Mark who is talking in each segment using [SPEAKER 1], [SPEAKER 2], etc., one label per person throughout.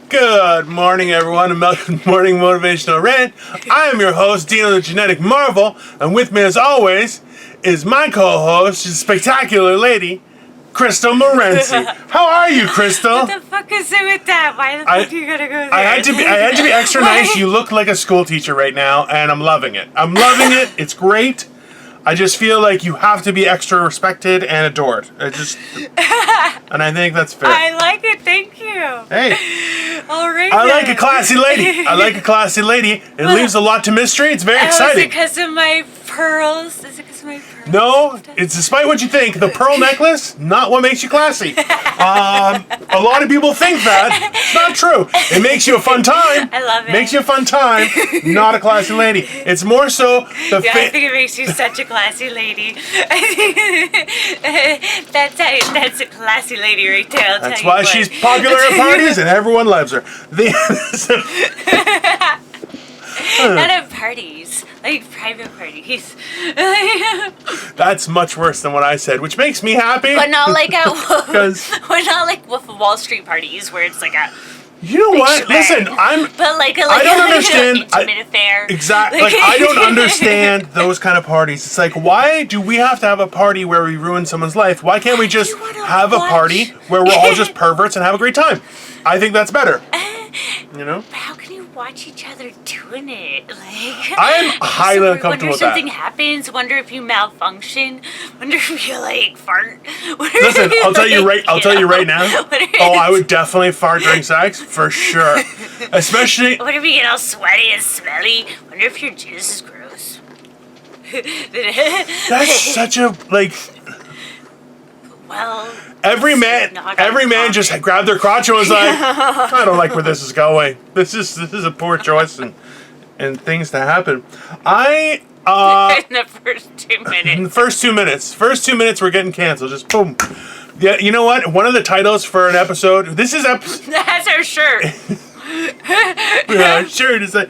[SPEAKER 1] Good morning, everyone, and welcome to Morning Motivational Rant. I am your host, Dino the Genetic Marvel, and with me, as always, is my co-host, she's a spectacular lady, Crystal Morency. How are you, Crystal?
[SPEAKER 2] What the fuck is it with that? Why the fuck are you gonna go there?
[SPEAKER 1] I had to be extra nice. You look like a school teacher right now, and I'm loving it. It's great. I just feel like you have to be extra respected and adored. And I think that's fair.
[SPEAKER 2] I like it, thank you.
[SPEAKER 1] Hey.
[SPEAKER 2] All right.
[SPEAKER 1] I like a classy lady. It leaves a lot to mystery. It's very exciting.
[SPEAKER 2] Is it because of my pearls?
[SPEAKER 1] No, it's despite what you think. The pearl necklace, not what makes you classy. A lot of people think that. It's not true. It makes you a fun time.
[SPEAKER 2] I love it.
[SPEAKER 1] Makes you a fun time, not a classy lady. It's more so the
[SPEAKER 2] I think it makes you such a classy lady. That's a classy lady right there.
[SPEAKER 1] That's why she's popular at parties and everyone loves her.
[SPEAKER 2] Not at parties, like private parties.
[SPEAKER 1] That's much worse than what I said, which makes me happy.
[SPEAKER 2] But not like at
[SPEAKER 1] we're
[SPEAKER 2] not like Wall Street parties where it's like a.
[SPEAKER 1] You know what? Listen, I don't understand.
[SPEAKER 2] Intimate affair.
[SPEAKER 1] Exactly. Like I don't understand those kind of parties. It's like, why do we have to have a party where we ruin someone's life? Why can't we just have a party where we're all just perverts and have a great time? I think that's better. You know?
[SPEAKER 2] But how can you watch each other doing it? Like
[SPEAKER 1] I'm highly uncomfortable with that.
[SPEAKER 2] Wonder if something happens. Wonder if you malfunction. Wonder if you like fart.
[SPEAKER 1] Listen, I'll tell you right now. I would definitely fart during sex for sure. Especially.
[SPEAKER 2] What if you get all sweaty and smelly? Wonder if your jizz is gross.
[SPEAKER 1] That's such a like.
[SPEAKER 2] Well.
[SPEAKER 1] Every man just grabbed their crotch and was like, I don't like where this is going. This is a poor choice and things to happen.
[SPEAKER 2] In the first 2 minutes.
[SPEAKER 1] In the first 2 minutes. First 2 minutes we're getting canceled. Just boom. Yeah, you know what? One of the titles for an episode. That's
[SPEAKER 2] our shirt.
[SPEAKER 1] Yeah, sure. It's like,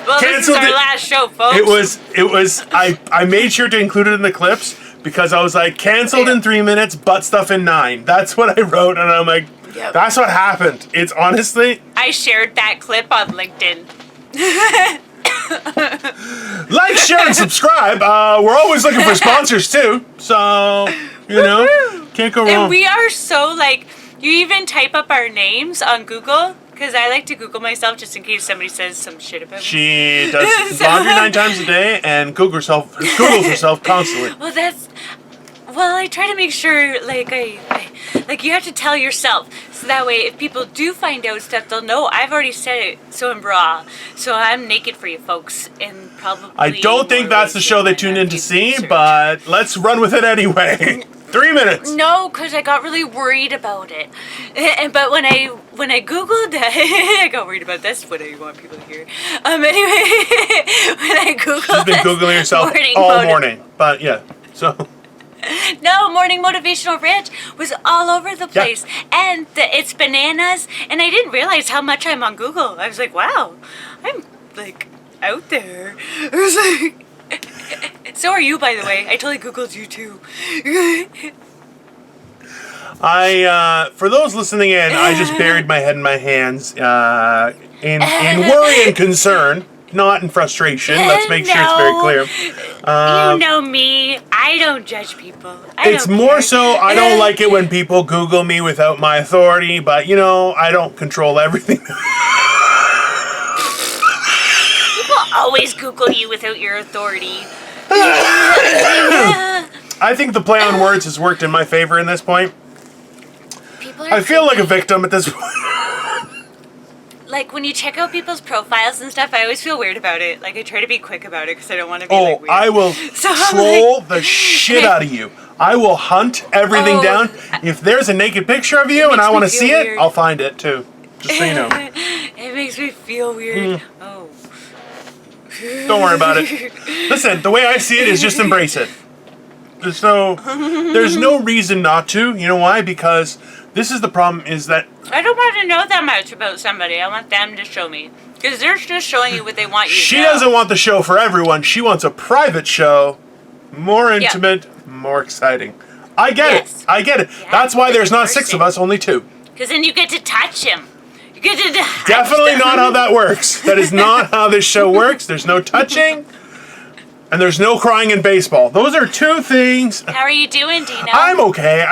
[SPEAKER 2] well, this is our last show, folks.
[SPEAKER 1] It was. I made sure to include it in the clips. Because I was like, canceled in 3 minutes, butt stuff in 9. That's what I wrote, and I'm like, yep. That's what happened. It's honestly...
[SPEAKER 2] I shared that clip on LinkedIn.
[SPEAKER 1] Like, share, and subscribe. We're always looking for sponsors, too. So, you know, can't go wrong.
[SPEAKER 2] And we are so, like, you even type up our names on Google... Because I like to Google myself just in case somebody says some shit about me.
[SPEAKER 1] She does laundry 9 times a day and Googles herself constantly.
[SPEAKER 2] Well, I try to make sure, like, you have to tell yourself. So that way, if people do find out stuff, they'll know I've already said it, so I'm raw. So I'm naked for you folks. And probably...
[SPEAKER 1] I don't think that's the show they tuned in to see, but let's run with it anyway. 3 minutes.
[SPEAKER 2] No, because I got really worried about it. But when I Googled it, I got worried about this. What do you want people to hear? Anyway, when I Googled
[SPEAKER 1] She's been Googling herself all morning. But yeah, so...
[SPEAKER 2] No, Morning Motivational Rant was all over the place. Yeah. And it's bananas. And I didn't realize how much I'm on Google. I was like, wow, I'm, like, out there. I was like... So are you, by the way. I totally Googled you, too.
[SPEAKER 1] For those listening in, I just buried my head in my hands in worry and concern, not in frustration. Let's make sure it's very clear.
[SPEAKER 2] You know me. I don't judge people.
[SPEAKER 1] It's more so I don't like it when people Google me without my authority, but, you know, I don't control everything.
[SPEAKER 2] Always Google you without your authority.
[SPEAKER 1] I think the play on words has worked in my favor in this point. I feel like a victim at this point.
[SPEAKER 2] Like, when you check out people's profiles and stuff, I always feel weird about it. Like, I try to be quick about it because I don't want to be, like, weird.
[SPEAKER 1] I will troll the shit out of you. I will hunt everything down. If there's a naked picture of you and I want to see it, I'll find it, too. Just so you know.
[SPEAKER 2] It makes me feel weird. Oh.
[SPEAKER 1] Don't worry about it. Listen, the way I see it is just embrace it. There's no reason not to. You know why? Because this is the problem is that...
[SPEAKER 2] I don't want to know that much about somebody. I want them to show me. Because they're just showing you what they want you to know.
[SPEAKER 1] She doesn't want the show for everyone. She wants a private show. More intimate, more exciting. I get it. I get it. Yeah, that's why there's not 6 of us, only 2.
[SPEAKER 2] Because then you get to touch him.
[SPEAKER 1] Definitely not how that works. That is not how this show works. There's no touching. And there's no crying in baseball. Those are two things.
[SPEAKER 2] How are you doing, Dino?
[SPEAKER 1] I'm okay.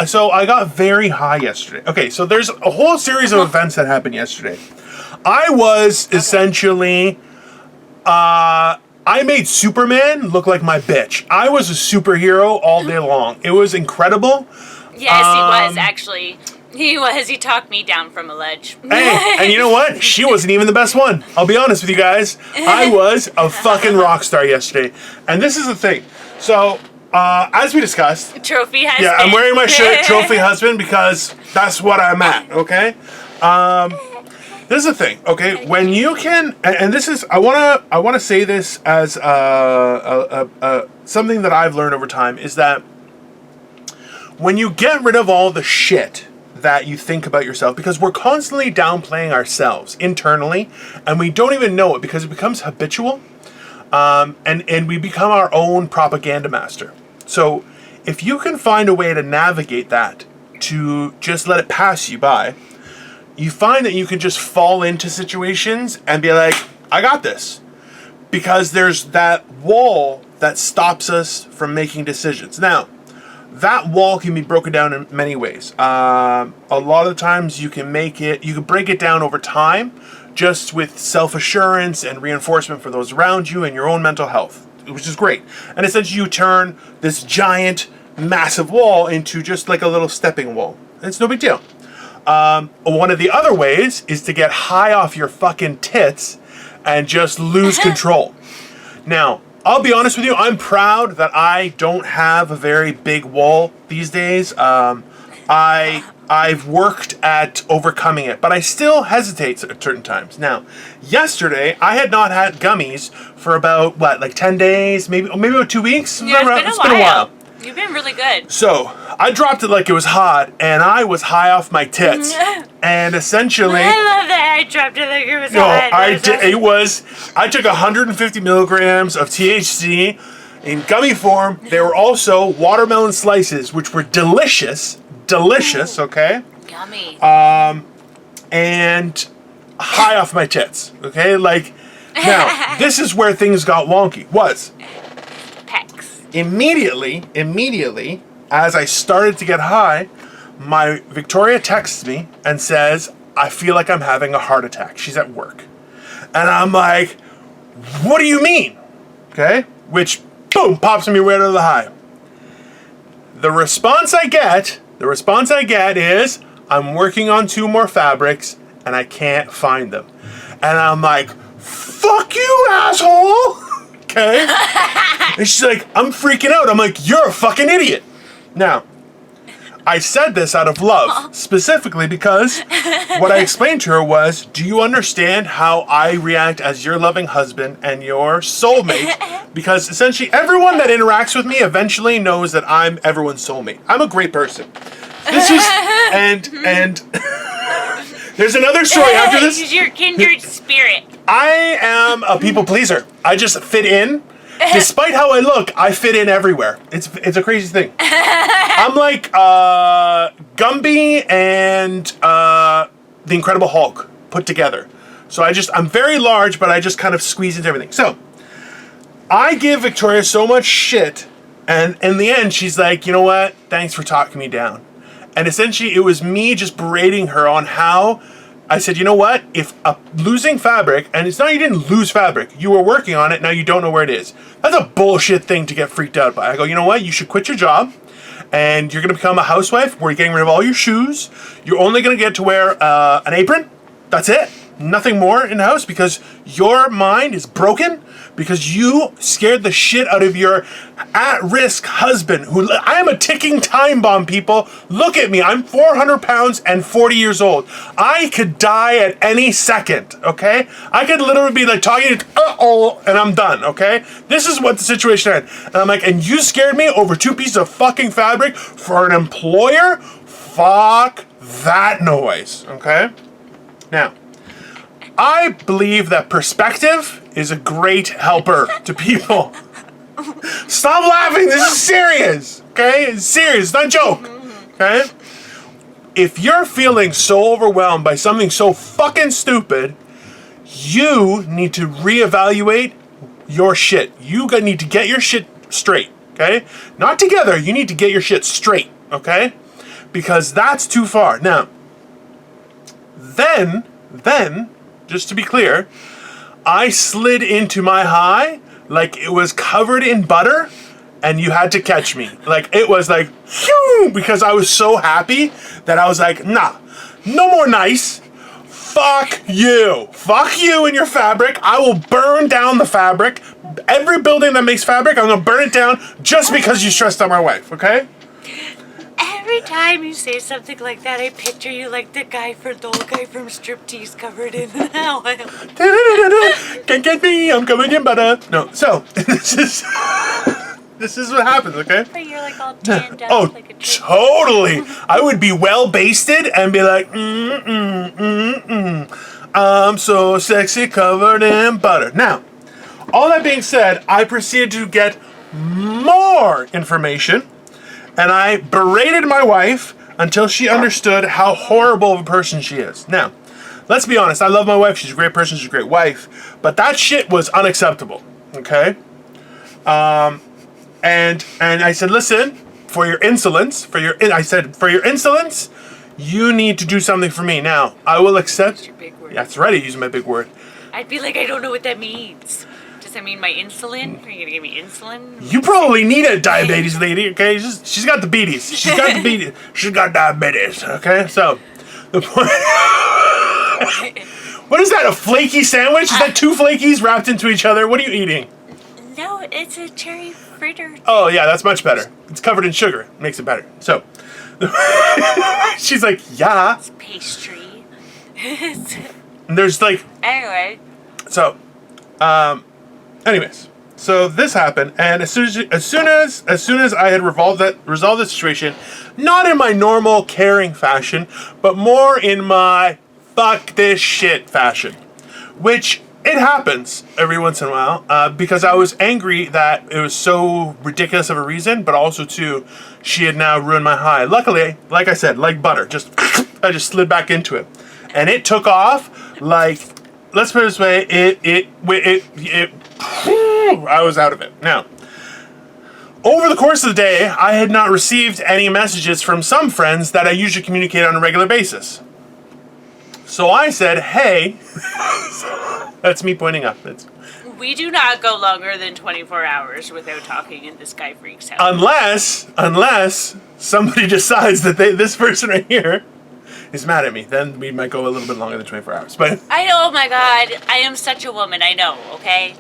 [SPEAKER 1] So I got very high yesterday. Okay, so there's a whole series of events that happened yesterday. I was essentially, I made Superman look like my bitch. I was a superhero all day long. It was incredible.
[SPEAKER 2] Yes, he was, actually. He was. He talked me down from a ledge.
[SPEAKER 1] Hey, and you know what? She wasn't even the best one. I'll be honest with you guys. I was a fucking rock star yesterday. And this is the thing. So, as we discussed.
[SPEAKER 2] Trophy husband.
[SPEAKER 1] Yeah, I'm wearing my shirt, trophy husband, because that's what I'm at, okay? This is the thing, okay? When you can, and this is, I wanna say this as something that I've learned over time, is that when you get rid of all the shit that you think about yourself, because we're constantly downplaying ourselves internally, and we don't even know it because it becomes habitual, and we become our own propaganda master. So if you can find a way to navigate that, to just let it pass you by, you find that you can just fall into situations and be like, I got this. Because there's that wall that stops us from making decisions. Now, that wall can be broken down in many ways. A lot of the times you can break it down over time, just with self-assurance and reinforcement for those around you and your own mental health, which is great. And essentially you turn this giant, massive wall into just like a little stepping wall. It's no big deal. One of the other ways is to get high off your fucking tits and just lose control. Now, I'll be honest with you, I'm proud that I don't have a very big wall these days. I've worked at overcoming it, but I still hesitate at certain times. Now, yesterday, I had not had gummies for about, 10 days? Maybe about 2 weeks?
[SPEAKER 2] Yeah, it's been a while. You've been really good.
[SPEAKER 1] So, I dropped it like it was hot, and I was high off my tits. And essentially...
[SPEAKER 2] I love that I dropped it like it was hot.
[SPEAKER 1] I took 150 milligrams of THC in gummy form. They were also watermelon slices, which were delicious. Delicious, okay?
[SPEAKER 2] Yummy.
[SPEAKER 1] And high off my tits, okay? Now, this is where things got wonky,
[SPEAKER 2] Pecs.
[SPEAKER 1] Immediately, as I started to get high, my Victoria texts me and says, I feel like I'm having a heart attack. She's at work. And I'm like, what do you mean? Okay? Which, boom, pops me right out of the high. The response I get is, I'm working on 2 more fabrics and I can't find them. And I'm like, fuck you, asshole! Okay? And she's like, I'm freaking out. I'm like, you're a fucking idiot. Now, I said this out of love, specifically because what I explained to her was, do you understand how I react as your loving husband and your soulmate? Because essentially everyone that interacts with me eventually knows that I'm everyone's soulmate. I'm a great person. This is, and there's another story after this.
[SPEAKER 2] This is your kindred spirit.
[SPEAKER 1] I am a people pleaser. I just fit in. Despite how I look, I fit in everywhere. It's a crazy thing. I'm like Gumby and the Incredible Hulk put together. So I'm very large, but I just kind of squeeze into everything. So I give Victoria so much shit, and in the end, she's like, you know what? Thanks for talking me down. And essentially, it was me just berating her on how I said, you know what? If losing fabric, and it's not you didn't lose fabric, you were working on it, now you don't know where it is. That's a bullshit thing to get freaked out by. I go, you know what? You should quit your job, and you're going to become a housewife where you're getting rid of all your shoes. You're only going to get to wear an apron. That's it. Nothing more in the house, because your mind is broken because you scared the shit out of your at-risk husband, who I am a ticking time bomb, people. Look at me. I'm 400 pounds and 40 years old. I could die at any second, okay? I could literally be like talking to, and I'm done, okay? This is what the situation is. And I'm like, and you scared me over 2 pieces of fucking fabric for an employer? Fuck that noise, okay? Now, I believe that perspective is a great helper to people. Stop laughing. This is serious. Okay? It's serious. It's not a joke. Okay? if you're feeling so overwhelmed by something so fucking stupid, you need to reevaluate your shit. You need to get your shit straight, okay? Not together, you need to get your shit straight, okay? Because that's too far. Now, then, just to be clear, I slid into my high like it was covered in butter and you had to catch me. Like, it was like, phew, because I was so happy that I was like, nah, no more nice. Fuck you. Fuck you and your fabric. I will burn down the fabric. Every building that makes fabric, I'm gonna burn it down just because you stressed out my wife, okay?
[SPEAKER 2] Every time you say something like that, I picture you like the old guy from Striptease covered in oil.
[SPEAKER 1] Can't get me, I'm covered in butter. No, so, this is what happens, okay?
[SPEAKER 2] But you're like all tanned up
[SPEAKER 1] Oh,
[SPEAKER 2] like a chick.
[SPEAKER 1] totally. I would be well basted and be like, I'm so sexy covered in butter. Now, all that being said, I proceeded to get more information and I berated my wife until she understood how horrible of a person she is. Now, let's be honest. I love my wife. She's a great person. She's a great wife. But that shit was unacceptable, okay? And I said, listen, for your insolence, for your insolence, you need to do something for me. Now, I will accept.
[SPEAKER 2] That's your big word.
[SPEAKER 1] That's right, I use my big word.
[SPEAKER 2] I'd be like, I don't know what that means. Does that mean my insulin? Are you gonna give me insulin?
[SPEAKER 1] You probably need a diabetes lady, okay? She's got the beaties. She's got the beaties. She's got diabetes, okay? So, the point. What is that, a flaky sandwich? Is that two flakies wrapped into each other? What are you eating?
[SPEAKER 2] No, it's a cherry fritter.
[SPEAKER 1] Oh, yeah, that's much better. It's covered in sugar. Makes it better. So, she's like, yeah.
[SPEAKER 2] It's pastry.
[SPEAKER 1] And there's like,
[SPEAKER 2] Anyway.
[SPEAKER 1] so, anyways, so this happened, and as soon as I had resolved the situation, not in my normal caring fashion, but more in my fuck this shit fashion, which it happens every once in a while, because I was angry that it was so ridiculous of a reason, but also too, she had now ruined my high. Luckily, like I said, like butter, I just slid back into it, and it took off like. Let's put it this way, I was out of it. Now, over the course of the day, I had not received any messages from some friends that I usually communicate on a regular basis. So I said, hey, that's me pointing up.
[SPEAKER 2] We do not go longer than 24 hours without talking and this guy freaks out.
[SPEAKER 1] Unless somebody decides that this person right here is mad at me, then we might go a little bit longer than 24 hours. But
[SPEAKER 2] I know, oh my god, I am such a woman, I know, okay?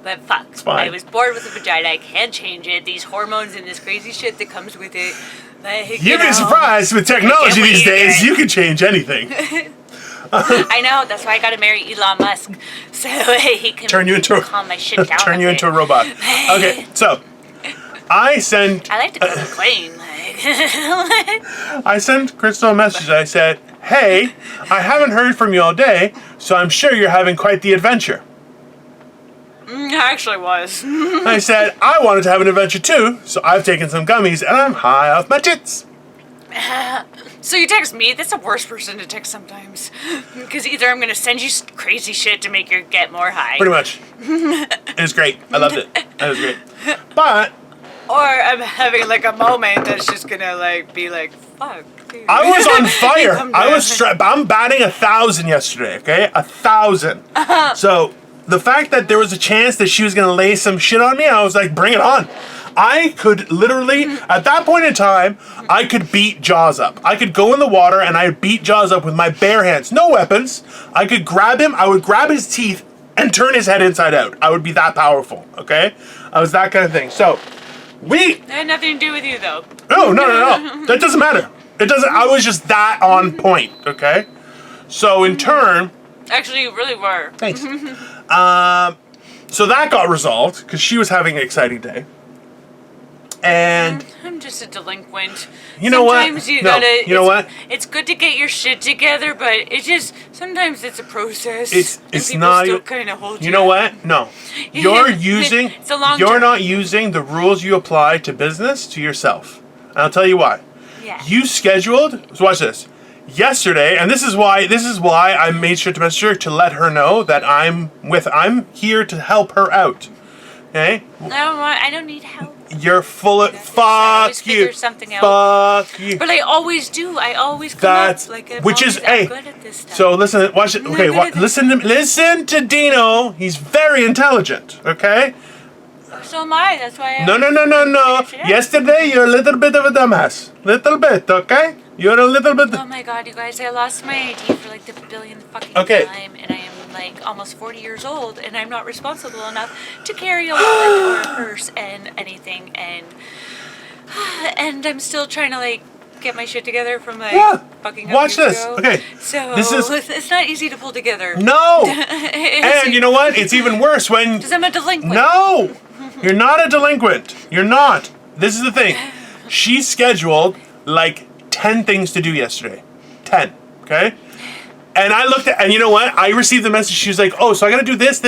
[SPEAKER 2] But fuck,
[SPEAKER 1] it's fine.
[SPEAKER 2] I was born with a vagina, I can't change it. These hormones and this crazy shit that comes with it. Like,
[SPEAKER 1] You'd be surprised with technology these days, you can change anything.
[SPEAKER 2] I know, that's why I gotta marry Elon Musk. So he can calm my shit down.
[SPEAKER 1] Turn you into a robot. Okay, so I
[SPEAKER 2] like to go clean.
[SPEAKER 1] I sent Crystal a message. I said, hey, I haven't heard from you all day, so I'm sure you're having quite the adventure.
[SPEAKER 2] I actually was.
[SPEAKER 1] I said, I wanted to have an adventure too, so I've taken some gummies and I'm high off my tits.
[SPEAKER 2] So you text me? That's the worst person to text sometimes. Because either I'm going to send you crazy shit to make you get more high.
[SPEAKER 1] Pretty much. It was great. I loved it. It was great. But
[SPEAKER 2] or I'm having like a moment that's just gonna like be like, fuck. Dude.
[SPEAKER 1] I was on fire. I'm batting 1,000 yesterday, okay? 1,000. So the fact that there was a chance that she was gonna lay some shit on me, I was like, bring it on. I could literally, at that point in time, I could beat Jaws up. I could go in the water and I'd beat Jaws up with my bare hands. No weapons. I could grab him, I would grab his teeth and turn his head inside out. I would be that powerful, okay? I was that kind of thing. So, it
[SPEAKER 2] had nothing to do with you, though.
[SPEAKER 1] No. That doesn't matter. It doesn't. I was just that on point. Okay. So in turn.
[SPEAKER 2] Actually, you really were.
[SPEAKER 1] Thanks. So that got resolved because she was having an exciting day. And
[SPEAKER 2] I'm just a delinquent.
[SPEAKER 1] You know what?
[SPEAKER 2] Sometimes you gotta.
[SPEAKER 1] You know what?
[SPEAKER 2] It's good to get your shit together, but it just sometimes it's a process.
[SPEAKER 1] It's not.
[SPEAKER 2] Still kind of hold
[SPEAKER 1] you know what? No, you're using.
[SPEAKER 2] It's a long
[SPEAKER 1] You're
[SPEAKER 2] term.
[SPEAKER 1] not using the rules you apply to business to yourself. And I'll tell you why.
[SPEAKER 2] Yeah.
[SPEAKER 1] You scheduled. So watch this. yesterday, and this is why I made sure to message her to let her know that I'm here to help her out. Okay?
[SPEAKER 2] I don't need help.
[SPEAKER 1] You're full of fuck you.
[SPEAKER 2] Something else.
[SPEAKER 1] Fuck you.
[SPEAKER 2] But I always do. I always come up like I'm
[SPEAKER 1] which is
[SPEAKER 2] I'm good at this stuff.
[SPEAKER 1] So listen, watch it. Okay, listen to Dino. He's very intelligent. Okay.
[SPEAKER 2] So am I. That's why.
[SPEAKER 1] No. Yesterday you're a little bit of a dumbass. Little bit, okay? You're a little bit.
[SPEAKER 2] Oh my god, you guys! I lost my ID for like the billionth fucking time, and I am like almost 40 years old, and I'm not responsible enough to carry a wallet or a purse and anything, and I'm still trying to like get my shit together from like fucking.
[SPEAKER 1] Watch this.
[SPEAKER 2] Ago.
[SPEAKER 1] Okay.
[SPEAKER 2] So
[SPEAKER 1] it's
[SPEAKER 2] not easy to pull together.
[SPEAKER 1] No. And you know what? It's even worse when.
[SPEAKER 2] Because I'm a delinquent.
[SPEAKER 1] No, you're not a delinquent. You're not. This is the thing. She scheduled like 10 things to do yesterday. 10. Okay. And I looked at, and you know what? I received the message. She was like, "Oh, so I gotta do this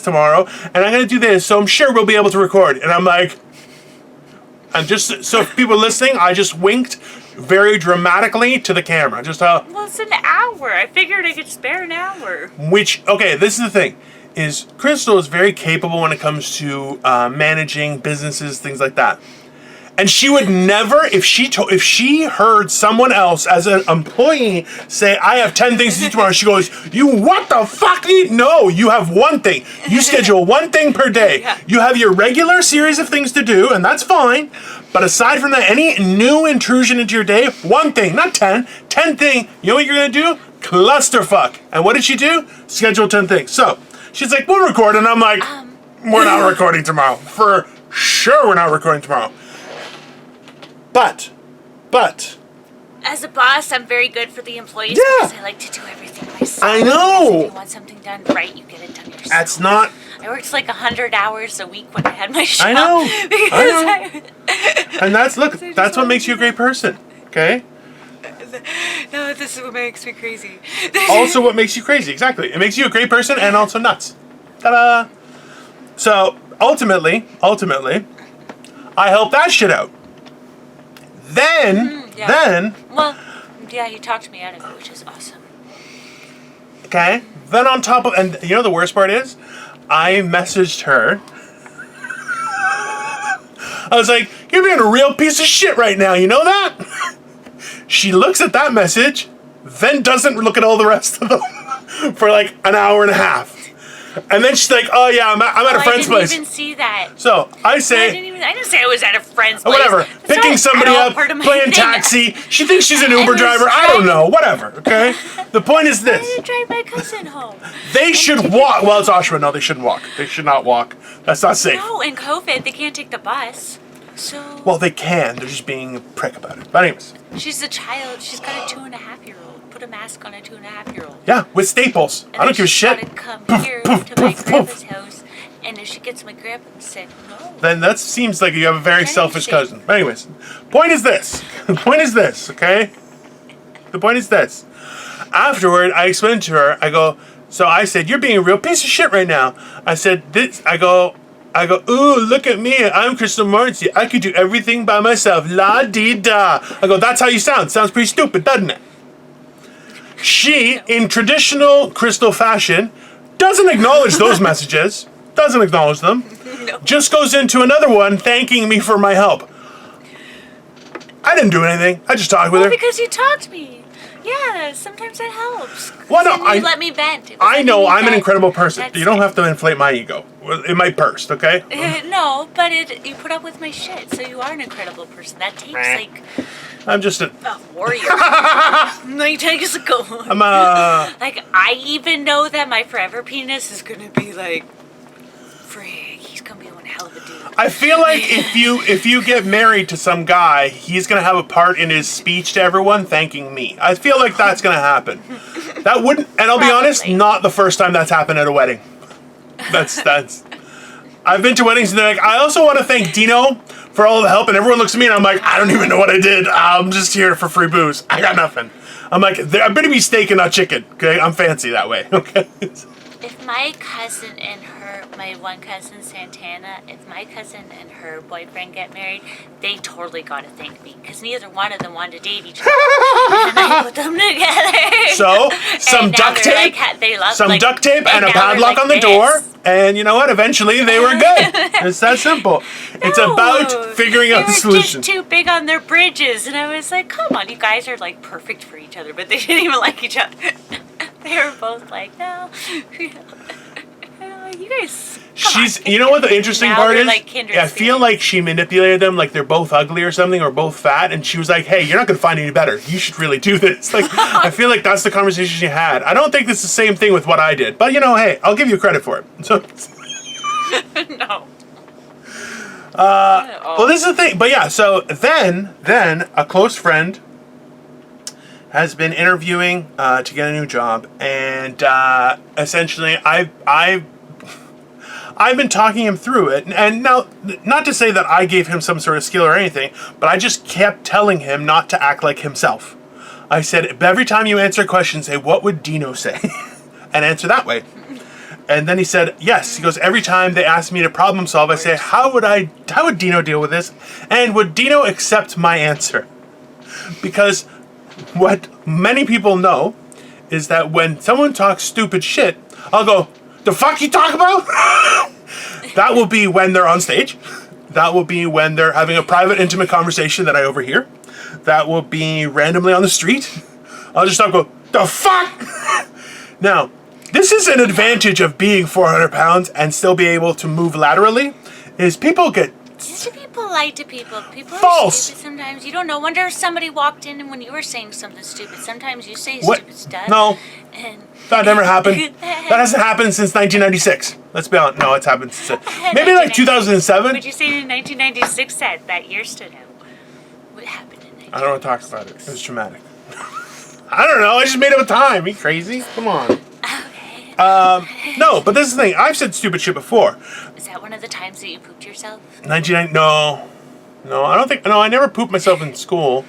[SPEAKER 1] tomorrow, and I'm gonna do this. So I'm sure we'll be able to record." And I'm like, just so if people are listening, I just winked very dramatically to the camera.
[SPEAKER 2] Well, it's an hour. I figured I could spare an hour.
[SPEAKER 1] Okay, this is the thing: is Crystal is very capable when it comes to managing businesses, things like that. And she would never, if she heard someone else as an employee say, "I have 10 things to do tomorrow," she goes, "You what the fuck? No, you have one thing. You schedule one thing per day.
[SPEAKER 2] Yeah.
[SPEAKER 1] You have your regular series of things to do, and that's fine. But aside from that, any new intrusion into your day, one thing, not 10. 10 thing. You know what you're gonna do? Clusterfuck." And what did she do? Schedule 10 things. So she's like, "We'll record," and I'm like, "We're not recording tomorrow. For sure, we're not recording tomorrow." But
[SPEAKER 2] as a boss, I'm very good for the employees because I like to do everything myself.
[SPEAKER 1] I know.
[SPEAKER 2] If you want something done right, you get it done yourself.
[SPEAKER 1] That's not.
[SPEAKER 2] I worked like 100 hours a week when I had my shop.
[SPEAKER 1] I know. And that's what makes you a great person. Okay.
[SPEAKER 2] No, this is what makes me crazy.
[SPEAKER 1] Also, what makes you crazy? Exactly. It makes you a great person and also nuts. Ta-da! So ultimately, I helped that shit out. Then,
[SPEAKER 2] you talked me out of it, which is awesome.
[SPEAKER 1] Okay. Then on top of, and you know the worst part is, I messaged her. I was like, "You're being a real piece of shit right now. You know that?" She looks at that message, then doesn't look at all the rest of them for like an hour and a half. And then she's like, "Oh yeah, I'm at a friend's place."
[SPEAKER 2] I didn't even see that.
[SPEAKER 1] So I say,
[SPEAKER 2] I didn't say I was at a friend's place.
[SPEAKER 1] Whatever.
[SPEAKER 2] That's
[SPEAKER 1] Picking somebody up, playing taxi. She thinks she's an Uber driver. I don't know. Whatever. Okay. The point is this:
[SPEAKER 2] I drive my cousin home.
[SPEAKER 1] They should walk. Well, it's Oshawa. No, they shouldn't walk. They should not walk. That's not safe.
[SPEAKER 2] No, in COVID, they can't take the bus. So.
[SPEAKER 1] Well, they can. They're just being a prick about it. But anyways.
[SPEAKER 2] She's a child. She's got a 2.5-year-old. Put a mask on a 2.5-year-old.
[SPEAKER 1] Yeah, with staples. I don't give a shit.
[SPEAKER 2] She's gotta come here to my grandpa's house, and if she gets my grandpa said no.
[SPEAKER 1] Then that seems like you have a very selfish cousin. But anyways, point is this. Okay? The point is this. Afterward, I explained to her, I said, "You're being a real piece of shit right now." I said, I go, "Ooh, look at me. I'm Crystal Morency. I could do everything by myself. La-dee-da." I go, "That's how you sound. Sounds pretty stupid, doesn't it?" She, in traditional Crystal fashion, doesn't acknowledge those messages. Doesn't acknowledge them.
[SPEAKER 2] No.
[SPEAKER 1] Just goes into another one thanking me for my help. I didn't do anything. I just talked with her.
[SPEAKER 2] Because you talked to me. Yeah, sometimes that helps.
[SPEAKER 1] Well, no,
[SPEAKER 2] you let me vent.
[SPEAKER 1] I know I'm an incredible person. You don't have to inflate my ego. It might burst, okay?
[SPEAKER 2] No, but you put up with my shit, so you are an incredible person. That takes like
[SPEAKER 1] I'm just a
[SPEAKER 2] warrior. Like takes a go. Like I even know that my forever penis is gonna be like, frig. He's gonna be one hell of a dude.
[SPEAKER 1] I feel like if you get married to some guy, he's gonna have a part in his speech to everyone thanking me. I feel like that's gonna happen. That wouldn't, and I'll be honest, not the first time that's happened at a wedding. That's. I've been to weddings and they're like, "I also want to thank Dino for all the help," and everyone looks at me and I'm like, "I don't even know what I did. I'm just here for free booze. I got nothing." I'm like, "I better be steak and not chicken." Okay, I'm fancy that way. Okay.
[SPEAKER 2] If my cousin and my one cousin Santana, if my cousin and her boyfriend get married, they totally gotta thank me because neither one of them wanted to date each other, and I put them together.
[SPEAKER 1] So some duct tape, duct tape, and a padlock on the door, and you know what? Eventually, they were good. It's that simple. It's about figuring out the solution.
[SPEAKER 2] They were just too big on their bridges, and I was like, "Come on, you guys are like perfect for each other," but they didn't even like each other. They were both like, "No, you guys."
[SPEAKER 1] You know what the interesting part is?
[SPEAKER 2] Like
[SPEAKER 1] I feel like she manipulated them, like they're both ugly or something, or both fat, and she was like, "Hey, you're not gonna find any better. You should really do this." Like, I feel like that's the conversation she had. I don't think it's the same thing with what I did, but hey, I'll give you credit for it. So.
[SPEAKER 2] No.
[SPEAKER 1] Well, this is the thing, but yeah. So then a close friend has been interviewing to get a new job, and essentially, I've been talking him through it, and now, not to say that I gave him some sort of skill or anything, but I just kept telling him not to act like himself. I said, every time you answer a question, say, "What would Dino say?" and answer that way. And then he said, yes. He goes, every time they ask me to problem solve, I say, how would Dino deal with this? And would Dino accept my answer? Because what many people know is that when someone talks stupid shit, I'll go, the fuck you talk about? That will be when they're on stage. That will be when they're having a private, intimate conversation that I overhear. That will be randomly on the street. I'll just stop and go, the fuck? Now, this is an advantage of being 400 pounds and still be able to move laterally, is people get...
[SPEAKER 2] People lie to people. People
[SPEAKER 1] false.
[SPEAKER 2] Are stupid sometimes. You don't know. Wonder if somebody walked in and when you were saying something stupid. Sometimes you say stupid stuff.
[SPEAKER 1] No.
[SPEAKER 2] And
[SPEAKER 1] that never happened. That hasn't happened since 1996. Let's be honest. No, it's happened since... Maybe like 2007.
[SPEAKER 2] Would you say in 1996 that year stood out? What happened in 1996?
[SPEAKER 1] I don't want to talk about it. It was traumatic. I don't know. I just made up a time. Are you crazy? Come on. No, but this is the thing. I've said stupid shit before.
[SPEAKER 2] Is that one of the times that you pooped yourself?
[SPEAKER 1] 99. No, I don't think. No, I never pooped myself in school.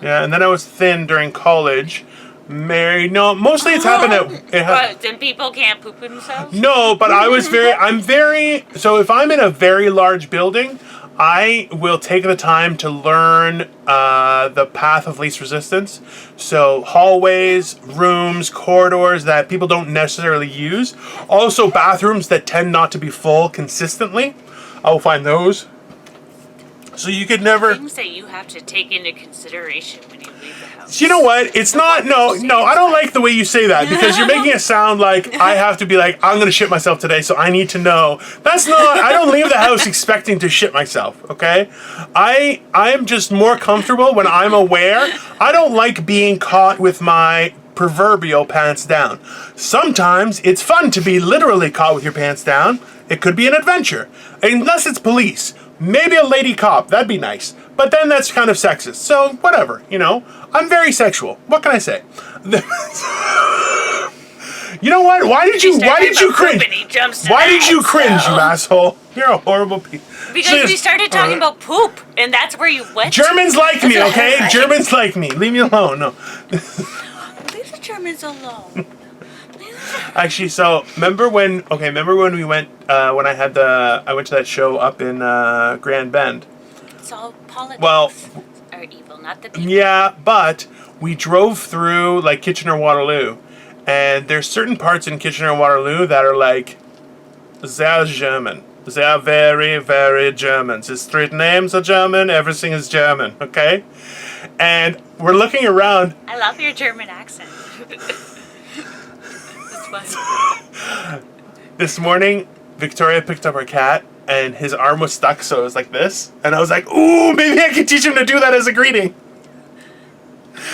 [SPEAKER 1] Yeah, and then I was thin during college. Married. No, mostly it's happened at.
[SPEAKER 2] Then people can't poop themselves?
[SPEAKER 1] No, but I'm very. So if I'm in a very large building, I will take the time to learn the path of least resistance. So hallways, rooms, corridors that people don't necessarily use. Also bathrooms that tend not to be full consistently. I will find those. So you could never...
[SPEAKER 2] Things that you have to take into consideration when you leave the house.
[SPEAKER 1] You know what? It's not... No, I don't like the way you say that because you're making it sound like I have to be like, I'm going to shit myself today, so I need to know. That's not... I don't leave the house expecting to shit myself, okay? I'm just more comfortable when I'm aware. I don't like being caught with my proverbial pants down. Sometimes it's fun to be literally caught with your pants down. It could be an adventure. Unless it's police. Maybe a lady cop, that'd be nice. But then that's kind of sexist. So, whatever, I'm very sexual. What can I say? You know what? Why did you cringe? Why did you cringe, you asshole? You're a horrible piece.
[SPEAKER 2] Because we started talking about poop, and that's where you went.
[SPEAKER 1] We like me, okay? Germans like me. Leave me alone. No.
[SPEAKER 2] Leave the Germans alone.
[SPEAKER 1] Actually, so remember when we went when I went to that show up in Grand Bend.
[SPEAKER 2] It's all politics.
[SPEAKER 1] Well,
[SPEAKER 2] are evil, not the people.
[SPEAKER 1] Yeah, but we drove through like Kitchener-Waterloo, and there's certain parts in Kitchener-Waterloo that are like they're German. They are very, very German. The street names are German. Everything is German. Okay, and we're looking around.
[SPEAKER 2] I love your German accent.
[SPEAKER 1] This morning, Victoria picked up her cat, and his arm was stuck, so it was like this. And I was like, ooh, maybe I could teach him to do that as a greeting.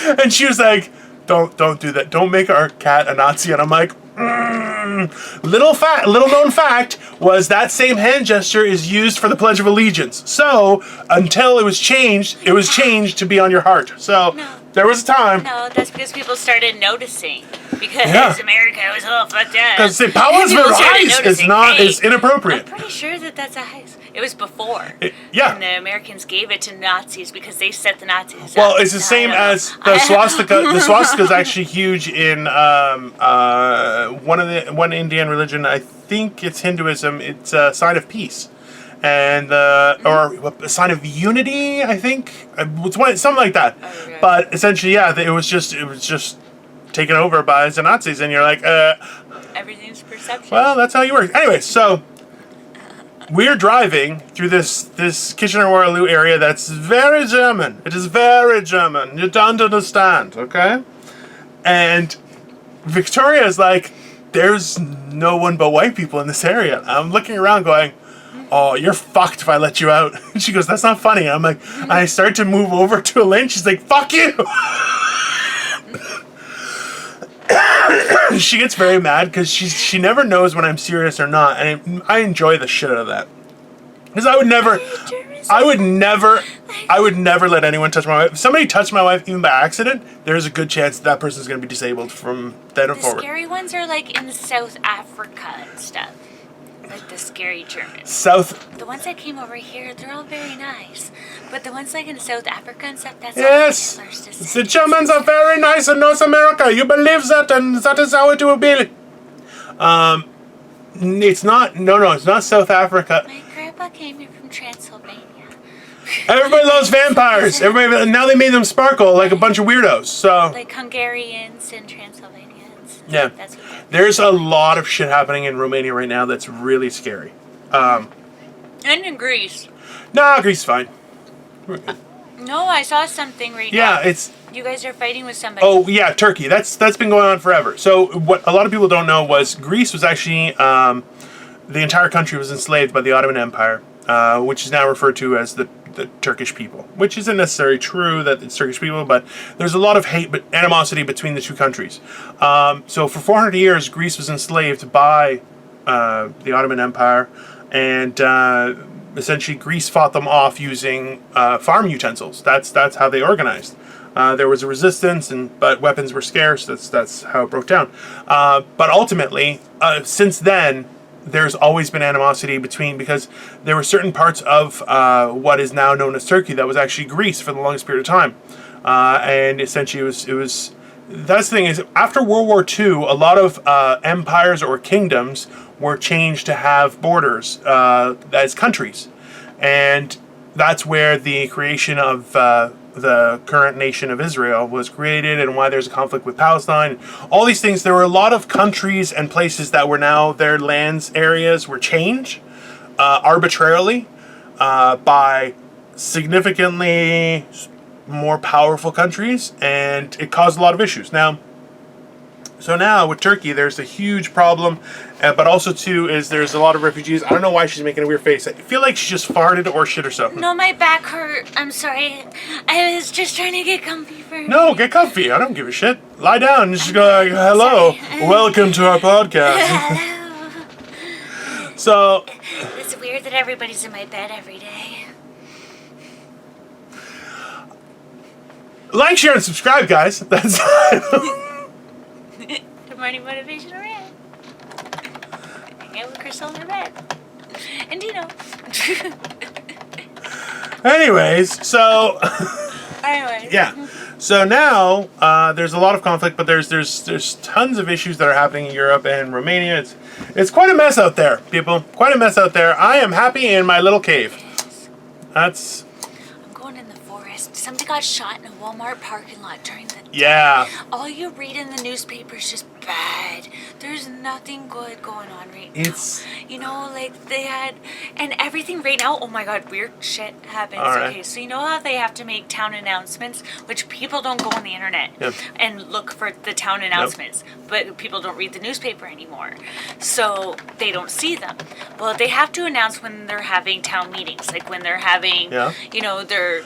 [SPEAKER 1] And she was like, don't do that. Don't make our cat a Nazi. And I'm like, Little known fact was that same hand gesture is used for the Pledge of Allegiance. So, until it was changed to be on your heart. So, there was a time.
[SPEAKER 2] No, that's because people started noticing. because America was all fucked up.
[SPEAKER 1] Because the powers of ice is inappropriate.
[SPEAKER 2] I'm pretty sure that that's a heist. It was before.
[SPEAKER 1] Yeah.
[SPEAKER 2] And the Americans gave it to Nazis because they set the Nazis up.
[SPEAKER 1] Well, it's the same as the swastika. The swastika is actually huge in one Indian religion. I think it's Hinduism. It's a sign of peace, and or a sign of unity. I think something like that.
[SPEAKER 2] Okay.
[SPEAKER 1] But essentially, yeah, it was just taken over by the Nazis, and you're like,
[SPEAKER 2] everything's perception.
[SPEAKER 1] well, that's how you work. Anyway, so we're driving through this Kitchener-Waterloo area that's very German. It is very German. You don't understand, okay? And Victoria is like, there's no one but white people in this area. I'm looking around going, oh, you're fucked if I let you out. And she goes, that's not funny. I'm like, I start to move over to a lane. She's like, fuck you. She gets very mad because she never knows when I'm serious or not, and I enjoy the shit out of that. Because I would never let anyone touch my wife. If somebody touched my wife even by accident, there's a good chance that person's going to be disabled from then on forward.
[SPEAKER 2] The scary ones are like in South Africa and stuff. Like the scary Germans.
[SPEAKER 1] The
[SPEAKER 2] ones that came over here, they're all very nice. But the ones like in South Africa and stuff, that's
[SPEAKER 1] yes.
[SPEAKER 2] all Hitler's decisions.
[SPEAKER 1] The Germans are very nice in North America. You believe that, and that is how it will be. It's not. No, it's not South Africa.
[SPEAKER 2] My grandpa came here from Transylvania.
[SPEAKER 1] Everybody loves vampires. Everybody now they made them sparkle like a bunch of weirdos. So
[SPEAKER 2] like Hungarians and Transylvanians.
[SPEAKER 1] Yeah.
[SPEAKER 2] That's what
[SPEAKER 1] there's a lot of shit happening in Romania right now that's really scary.
[SPEAKER 2] And in Greece.
[SPEAKER 1] Nah, Greece is fine. We're good.
[SPEAKER 2] No, I saw something right now.
[SPEAKER 1] Yeah, it's.
[SPEAKER 2] You guys are fighting with somebody.
[SPEAKER 1] Oh yeah, Turkey. That's been going on forever. So what a lot of people don't know was Greece was actually the entire country was enslaved by the Ottoman Empire, which is now referred to as the Turkish people, which isn't necessarily true that it's Turkish people, but there's a lot of hate, but animosity between the two countries. So for 400 years, Greece was enslaved by the Ottoman Empire, and essentially Greece fought them off using farm utensils. That's how they organized. There was a resistance, but weapons were scarce. That's how it broke down. But ultimately, since then, there's always been animosity because there were certain parts of what is now known as Turkey that was actually Greece for the longest period of time, and essentially it was. That's the thing is, after World War II, a lot of empires or kingdoms were changed to have borders as countries, and that's where the creation of the current nation of Israel was created, and why there's a conflict with Palestine. All these things, there were a lot of countries and places that were now their lands, areas were changed arbitrarily by significantly more powerful countries, and it caused a lot of issues. Now with Turkey, there's a huge problem, but also too is there's a lot of refugees. I don't know why she's making a weird face. I feel like she just farted or shit or something.
[SPEAKER 2] No, my back hurt. I'm sorry. I was just trying to get comfy for me.
[SPEAKER 1] No, get comfy. I don't give a shit. Lie down and just go like, hello, welcome to our podcast.
[SPEAKER 2] Hello.
[SPEAKER 1] So
[SPEAKER 2] It's weird that everybody's in my bed every day.
[SPEAKER 1] like, share, and subscribe, guys. That's
[SPEAKER 2] Good Morning Motivational Rant. Hang out with Crystal in her bed. And Dino.
[SPEAKER 1] Anyways, so yeah. So now there's a lot of conflict, but there's tons of issues that are happening in Europe and Romania. It's quite a mess out there, people. Quite a mess out there. I am happy in my little cave. That's.
[SPEAKER 2] I'm going in the forest. Somebody got shot in a Walmart parking lot during the
[SPEAKER 1] Yeah.
[SPEAKER 2] All you read in the newspaper is just bad. There's nothing good going on right now. You know, like they had, and everything right now, oh my god, weird shit happens.
[SPEAKER 1] Right.
[SPEAKER 2] Okay, so you know how they have to make town announcements, which people don't go on the internet and look for the town announcements, but people don't read the newspaper anymore. So they don't see them. Well, they have to announce when they're having town meetings, like when they're having, you know, they're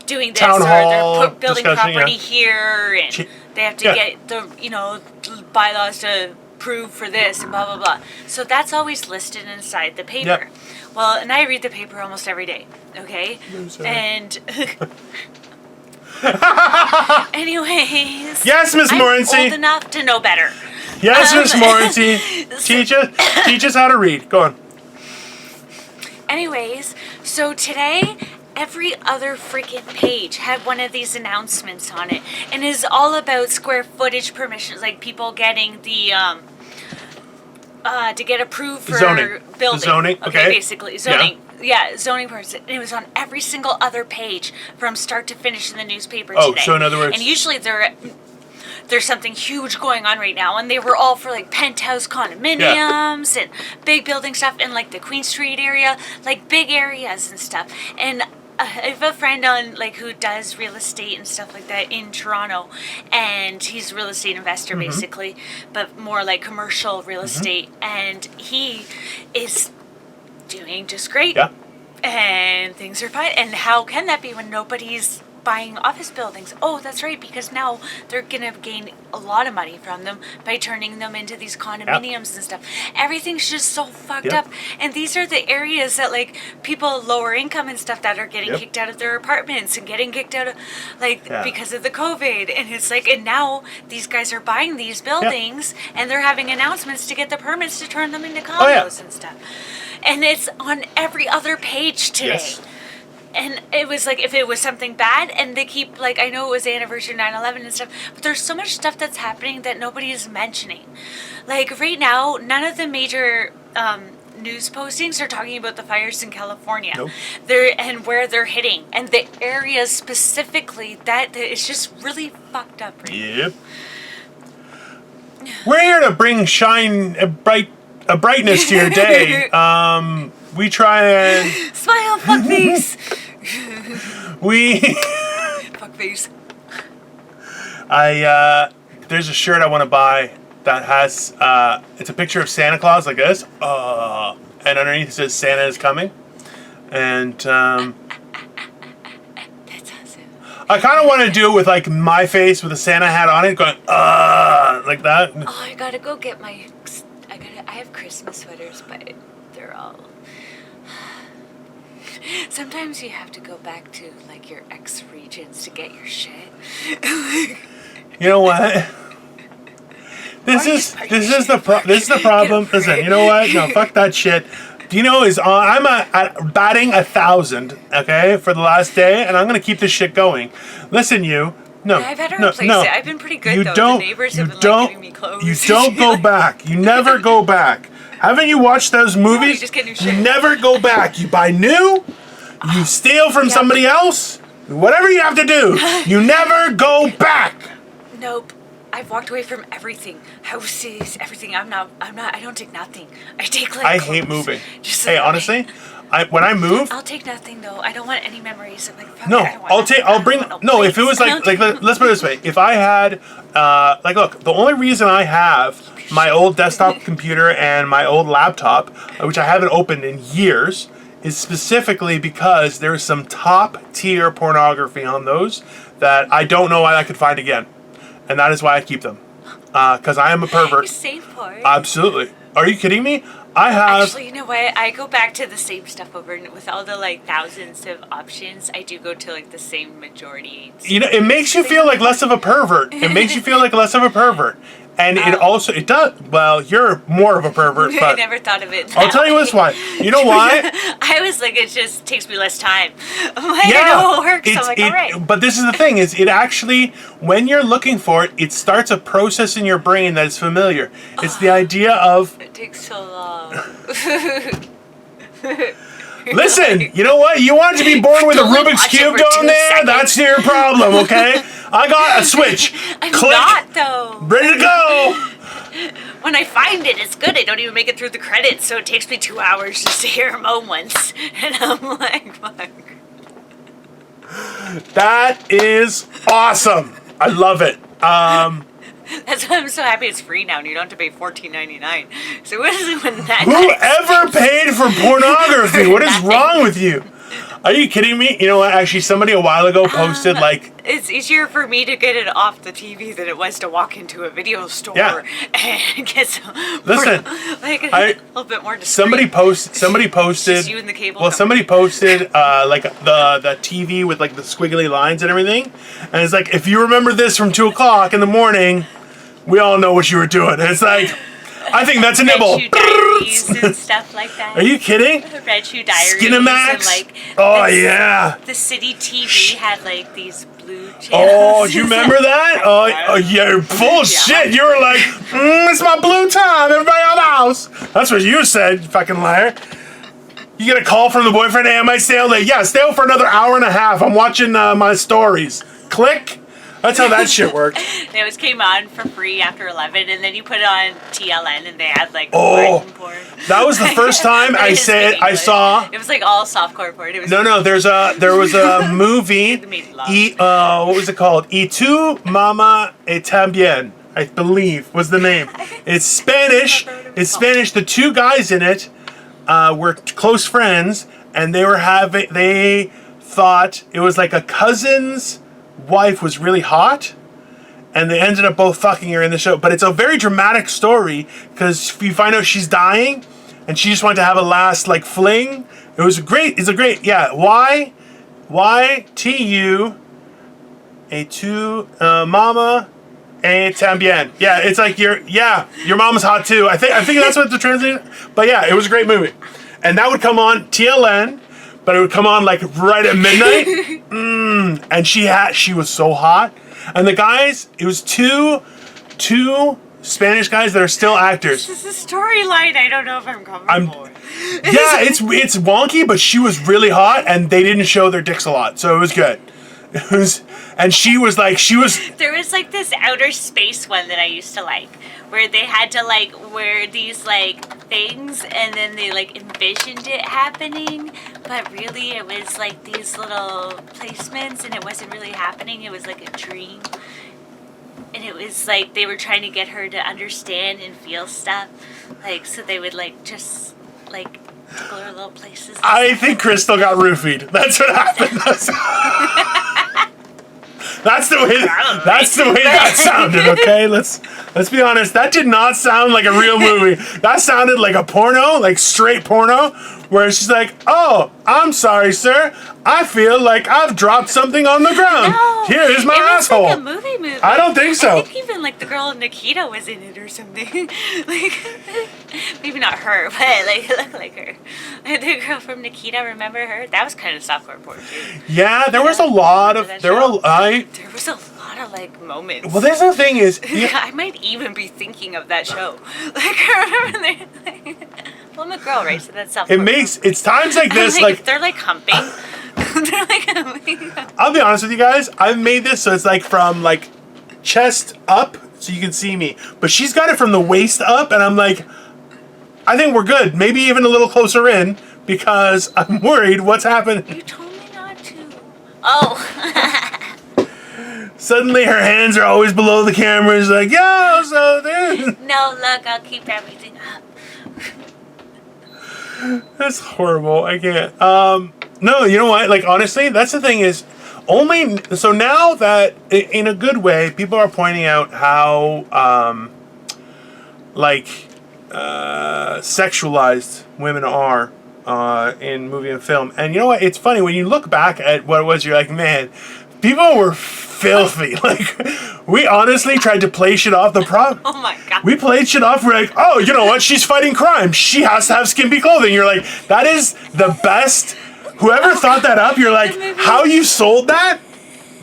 [SPEAKER 2] doing this,
[SPEAKER 1] town
[SPEAKER 2] or
[SPEAKER 1] hall
[SPEAKER 2] they're building property here, and they have to get the, you know, bylaws to prove for this and blah blah blah. So that's always listed inside the paper. Well, and I read the paper almost every day. Okay, and Anyways.
[SPEAKER 1] Yes, Miss
[SPEAKER 2] I'm
[SPEAKER 1] Morency.
[SPEAKER 2] old enough to know better.
[SPEAKER 1] Yes, Miss Morency. Teach us how to read. Go on.
[SPEAKER 2] Anyways, so today, every other freaking page had one of these announcements on it, and is all about square footage permissions, like people getting the to get approved for
[SPEAKER 1] Zoning.
[SPEAKER 2] building.
[SPEAKER 1] Zoning, okay.
[SPEAKER 2] Basically zoning. Yeah, zoning person. And it was on every single other page from start to finish in the newspaper today.
[SPEAKER 1] Oh, so in other words,
[SPEAKER 2] and usually there's something huge going on right now, and they were all for like penthouse condominiums and big building stuff in like the Queen Street area, like big areas and stuff. And I have a friend on like who does real estate and stuff like that in Toronto, and he's a real estate investor basically, but more like commercial real estate, and he is doing just great.
[SPEAKER 1] Yeah.
[SPEAKER 2] And things are fine. And how can that be when nobody's buying office buildings? Oh, that's right, because now they're gonna gain a lot of money from them by turning them into these condominiums and stuff. Everything's just so fucked up, and these are the areas that like people lower income and stuff that are getting kicked out of their apartments and getting kicked out of like because of the COVID. And it's like, and now these guys are buying these buildings and they're having announcements to get the permits to turn them into condos and stuff. And it's on every other page today.
[SPEAKER 1] Yes.
[SPEAKER 2] And it was like, if it was something bad, and they keep, like, I know it was the anniversary of 9/11 and stuff, but there's so much stuff that's happening that nobody is mentioning. Like, right now, none of the major news postings are talking about the fires in California.
[SPEAKER 1] Nope.
[SPEAKER 2] And where they're hitting. And the areas specifically, that it's just really fucked up right now.
[SPEAKER 1] Yep. We're here to bring a brightness to your day. We try and
[SPEAKER 2] Smile, fuckface! Fuckface.
[SPEAKER 1] There's a shirt I want to buy that has it's a picture of Santa Claus like this, and underneath it says Santa is coming, and
[SPEAKER 2] That's awesome.
[SPEAKER 1] I kind of want to do it with like my face with a Santa hat on it, going like that.
[SPEAKER 2] Oh, I gotta go get my. I have Christmas sweaters, but they're all. Sometimes you have to go back to like your ex regions to get your shit.
[SPEAKER 1] You know what? This is the problem. Listen, you know what? No, fuck that shit. Dino is on. I'm at batting 1,000. Okay, for the last day, and I'm gonna keep this shit going. Listen, you. No,
[SPEAKER 2] I've had to
[SPEAKER 1] no,
[SPEAKER 2] replace
[SPEAKER 1] no.
[SPEAKER 2] it. I've been pretty good
[SPEAKER 1] You
[SPEAKER 2] though.
[SPEAKER 1] don't.
[SPEAKER 2] The neighbors
[SPEAKER 1] You
[SPEAKER 2] have been
[SPEAKER 1] don't.
[SPEAKER 2] like, giving me clothes.
[SPEAKER 1] You don't go back. You never go back. Haven't you watched those movies?
[SPEAKER 2] you just get new shit.
[SPEAKER 1] You never go back. You buy new. You steal from somebody else. Whatever you have to do, you never go back.
[SPEAKER 2] Nope. I've walked away from everything. Houses, everything. I don't take nothing. I take like
[SPEAKER 1] I
[SPEAKER 2] clothes.
[SPEAKER 1] hate moving.
[SPEAKER 2] Just
[SPEAKER 1] Hey,
[SPEAKER 2] like,
[SPEAKER 1] honestly, when I move,
[SPEAKER 2] I'll take nothing though. I don't want any memories. I'm like, fuck
[SPEAKER 1] no,
[SPEAKER 2] it, I don't want
[SPEAKER 1] I'll
[SPEAKER 2] nothing.
[SPEAKER 1] take.
[SPEAKER 2] I
[SPEAKER 1] I'll
[SPEAKER 2] don't
[SPEAKER 1] bring.
[SPEAKER 2] want
[SPEAKER 1] No, if it was
[SPEAKER 2] plates.
[SPEAKER 1] like let's put it this way. If I had, like, look, the only reason I have my old desktop computer and my old laptop, which I haven't opened in years, is specifically because there's some top tier pornography on those that I don't know why I could find again, and that is why I keep them. Because I am a pervert.
[SPEAKER 2] You save for it.
[SPEAKER 1] Absolutely. Are you kidding me? I have.
[SPEAKER 2] Actually, you know what? I go back to the same stuff over, and with all the like thousands of options, I do go to like the same majority.
[SPEAKER 1] You know, it makes you feel like less of a pervert. It makes you feel like less of a pervert. And it does. Well, you're more of a pervert,
[SPEAKER 2] I
[SPEAKER 1] but
[SPEAKER 2] never thought of it.
[SPEAKER 1] I'll tell you this why. You know why?
[SPEAKER 2] I was like, it just takes me less time. I'm like, I know it works. I'm like, all right.
[SPEAKER 1] But this is the thing: is it actually, when you're looking for it, it starts a process in your brain that is familiar. It's the idea of.
[SPEAKER 2] It takes so long.
[SPEAKER 1] Listen, you know what? You wanted to be born with a
[SPEAKER 2] Only
[SPEAKER 1] Rubik's
[SPEAKER 2] watch
[SPEAKER 1] Cube
[SPEAKER 2] it for
[SPEAKER 1] down
[SPEAKER 2] 2
[SPEAKER 1] there?
[SPEAKER 2] seconds.
[SPEAKER 1] That's your problem, okay? I got a switch.
[SPEAKER 2] I'm
[SPEAKER 1] Click.
[SPEAKER 2] not though.
[SPEAKER 1] Ready to go.
[SPEAKER 2] When I find it, it's good. I don't even make it through the credits, so it takes me 2 hours just to hear him moan once. And I'm like, fuck.
[SPEAKER 1] That is awesome. I love it.
[SPEAKER 2] That's why I'm so happy it's free now and you don't have to pay $14.99. So what is it when that
[SPEAKER 1] Whoever paid for pornography? What is wrong with you? Are you kidding me? You know what? Actually, somebody a while ago posted like...
[SPEAKER 2] It's easier for me to get it off the TV than it was to walk into a video store and get some...
[SPEAKER 1] Listen,
[SPEAKER 2] like a little bit more discreet.
[SPEAKER 1] Somebody posted...
[SPEAKER 2] Just you and the cable
[SPEAKER 1] well,
[SPEAKER 2] company.
[SPEAKER 1] somebody posted like the TV with like the squiggly lines and everything. And it's like, if you remember this from 2 o'clock in the morning, we all know what you were doing. And it's like... I think that's a nibble.
[SPEAKER 2] Red Shoe Diaries and stuff like that.
[SPEAKER 1] Are you kidding?
[SPEAKER 2] Red Shoe Diaries.
[SPEAKER 1] Skinamax?
[SPEAKER 2] And like
[SPEAKER 1] yeah.
[SPEAKER 2] The city TV had like these blue channels.
[SPEAKER 1] Oh, do you remember that? Oh, yeah, bullshit. You were like, it's my blue time. Everybody out of the house. That's what you said, you fucking liar. You get a call from the boyfriend, hey, I might stay out late. Yeah, stay out for another hour and a half. I'm watching my stories. Click. That's how that shit worked.
[SPEAKER 2] It always came on for free after 11, and then you put it on TLN, and they had like
[SPEAKER 1] porn. That was the first time I saw.
[SPEAKER 2] It was like all softcore porn. It was
[SPEAKER 1] there was a movie. What was it called? Y tu mama también, I believe was the name. It's Spanish. It's Spanish. The two guys in it were close friends, and they thought it was like a cousin's wife was really hot, and they ended up both fucking her in the show. But it's a very dramatic story because you find out she's dying, and she just wanted to have a last like fling. It's a great Y tu mama también. Yeah, it's like your mama's hot too. I think that's what the translation. But yeah, it was a great movie, and that would come on TLN. But it would come on like right at midnight. And she was so hot. And the guys, it was two Spanish guys that are still actors.
[SPEAKER 2] This is a storyline I don't know if I'm comfortable with.
[SPEAKER 1] Yeah, it's wonky, but she was really hot and they didn't show their dicks a lot. So it was good. And she was like,
[SPEAKER 2] there was like this outer space one that I used to like, where they had to like wear these like things and then they like envisioned it happening, but really it was like these little placements and it wasn't really happening. It was like a dream. And it was like they were trying to get her to understand and feel stuff. Like, so they would like just like tickle her little places.
[SPEAKER 1] I think Crystal got roofied. That's what happened. That's the way that sounded, okay? Let's be honest. That did not sound like a real movie. That sounded like a porno, like straight porno, where she's like, "Oh, I'm sorry, sir. I feel like I've dropped something on the ground.
[SPEAKER 2] No,
[SPEAKER 1] here's my asshole."
[SPEAKER 2] Like a movie.
[SPEAKER 1] I don't think so.
[SPEAKER 2] I think even like the girl Nikita was in it or something. Like, maybe not her, but like it looked like her. The girl from Nikita, remember her? That was kind of softcore porn too.
[SPEAKER 1] Yeah, there was a lot of
[SPEAKER 2] there was a lot of like moments.
[SPEAKER 1] Well, there's the thing is,
[SPEAKER 2] I might even be thinking of that show. Like, I remember well, I'm a girl, right? So that's softcore.
[SPEAKER 1] It's times like this, like
[SPEAKER 2] they're like humping. They're like humping.
[SPEAKER 1] I'll be honest with you guys. I've made this so it's like from like chest up, so you can see me, but she's got it from the waist up, and I'm like, I think we're good. Maybe even a little closer in because I'm worried what's happening.
[SPEAKER 2] You told me not to. Oh.
[SPEAKER 1] Suddenly her hands are always below the camera. She's like, yo, so this.
[SPEAKER 2] No, look, I'll keep everything up.
[SPEAKER 1] That's horrible. I can't. No, you know what? Like, honestly, that's the thing is, so now that, in a good way, people are pointing out how, sexualized women are in movie and film. And you know what? It's funny, when you look back at what it was, you're like, man, people were filthy. Like, we honestly tried to play shit off the problem.
[SPEAKER 2] Oh my God.
[SPEAKER 1] We played shit off. We're like, oh, you know what? She's fighting crime. She has to have skimpy clothing. You're like, that is the best. Whoever thought that up, you're like, how you sold that?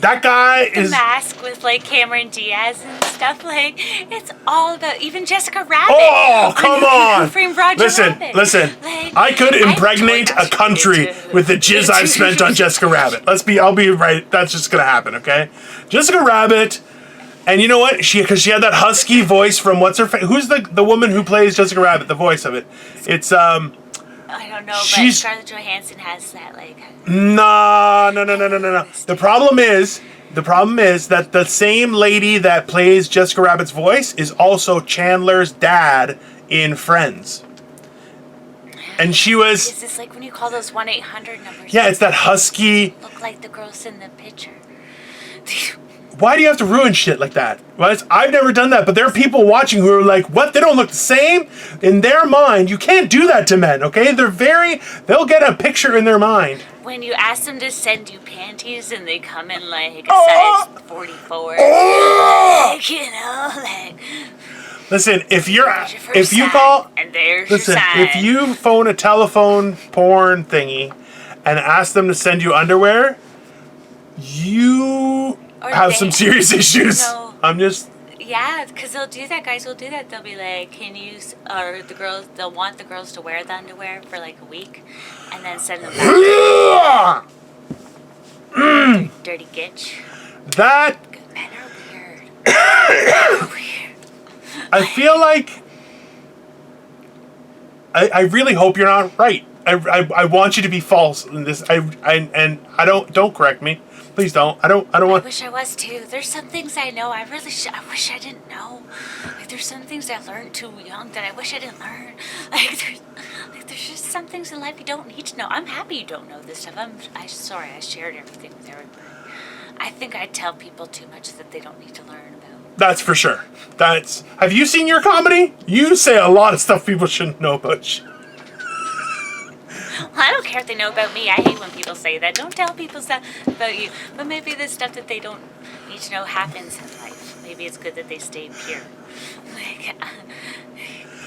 [SPEAKER 1] That guy is...
[SPEAKER 2] The Mask with, like, Cameron Diaz and stuff. Like, it's all about... Even Jessica Rabbit.
[SPEAKER 1] Oh, come on.
[SPEAKER 2] Who Framed Roger Rabbit.
[SPEAKER 1] Listen.
[SPEAKER 2] Like,
[SPEAKER 1] I could impregnate a country with the jizz I've spent on Jessica Rabbit. I'll be right. That's just going to happen, okay? Jessica Rabbit... And you know what? Because she had that husky voice from what's her face? Who's the woman who plays Jessica Rabbit? The voice of it. It's
[SPEAKER 2] I don't know, but Scarlett Johansson has that like.
[SPEAKER 1] No. The problem is that the same lady that plays Jessica Rabbit's voice is also Chandler's dad in Friends. And she was...
[SPEAKER 2] Is this like when you call those 1-800 numbers?
[SPEAKER 1] Yeah, it's that husky...
[SPEAKER 2] Look like the girls in the picture.
[SPEAKER 1] Why do you have to ruin shit like that? Well, I've never done that, but there are people watching who are like, what? They don't look the same? In their mind, you can't do that to men, okay? They'll get a picture in their mind.
[SPEAKER 2] When you ask them to send you panties and they come in like a size 44. Like, you know, like...
[SPEAKER 1] Listen, if you
[SPEAKER 2] sign,
[SPEAKER 1] call...
[SPEAKER 2] And there's
[SPEAKER 1] Listen,
[SPEAKER 2] your sign.
[SPEAKER 1] if you phone a telephone porn thingy and ask them to send you underwear, you... have some serious issues.
[SPEAKER 2] No.
[SPEAKER 1] I'm just...
[SPEAKER 2] Yeah, because they'll do that. Guys will do that. They'll be like, can you... Or the girls... They'll want the girls to wear the underwear for like a week. And then send them back. Dirty gitch.
[SPEAKER 1] That...
[SPEAKER 2] Men are weird. Weird.
[SPEAKER 1] I feel like... I really hope you're not right. I want you to be false in this. Don't correct me. Please don't. I don't want...
[SPEAKER 2] I wish I was too. There's some things I know I wish I didn't know. Like there's some things I learned too young that I wish I didn't learn. There's just some things in life you don't need to know. I'm happy you don't know this stuff. Sorry I shared everything with everybody. I think I tell people too much that they don't need to learn about.
[SPEAKER 1] That's for sure. Have you seen your comedy? You say a lot of stuff people shouldn't know about you.
[SPEAKER 2] Well, I don't care if they know about me. I hate when people say that. Don't tell people stuff about you. But maybe the stuff that they don't need to know happens in life. Maybe it's good that they stay pure. Like,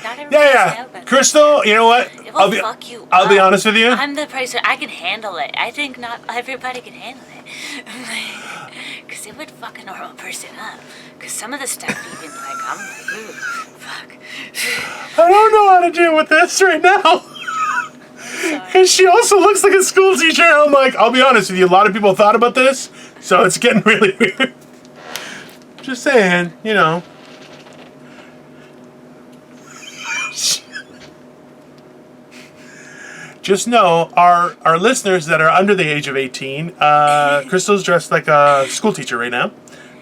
[SPEAKER 2] not everybody
[SPEAKER 1] Yeah. Crystal, you know what?
[SPEAKER 2] Fuck you.
[SPEAKER 1] I'll be honest with you.
[SPEAKER 2] I'm the person. I can handle it. I think not everybody can handle it. Because it would fuck a normal person up. Because some of the stuff even like, I'm like, ooh, fuck.
[SPEAKER 1] I don't know how to deal with this right now. Because she also looks like a school teacher. I'm like, I'll be honest with you, a lot of people thought about this, so it's getting really weird. Just saying, you know. Just know, our listeners that are under the age of 18, Crystal's dressed like a school teacher right now.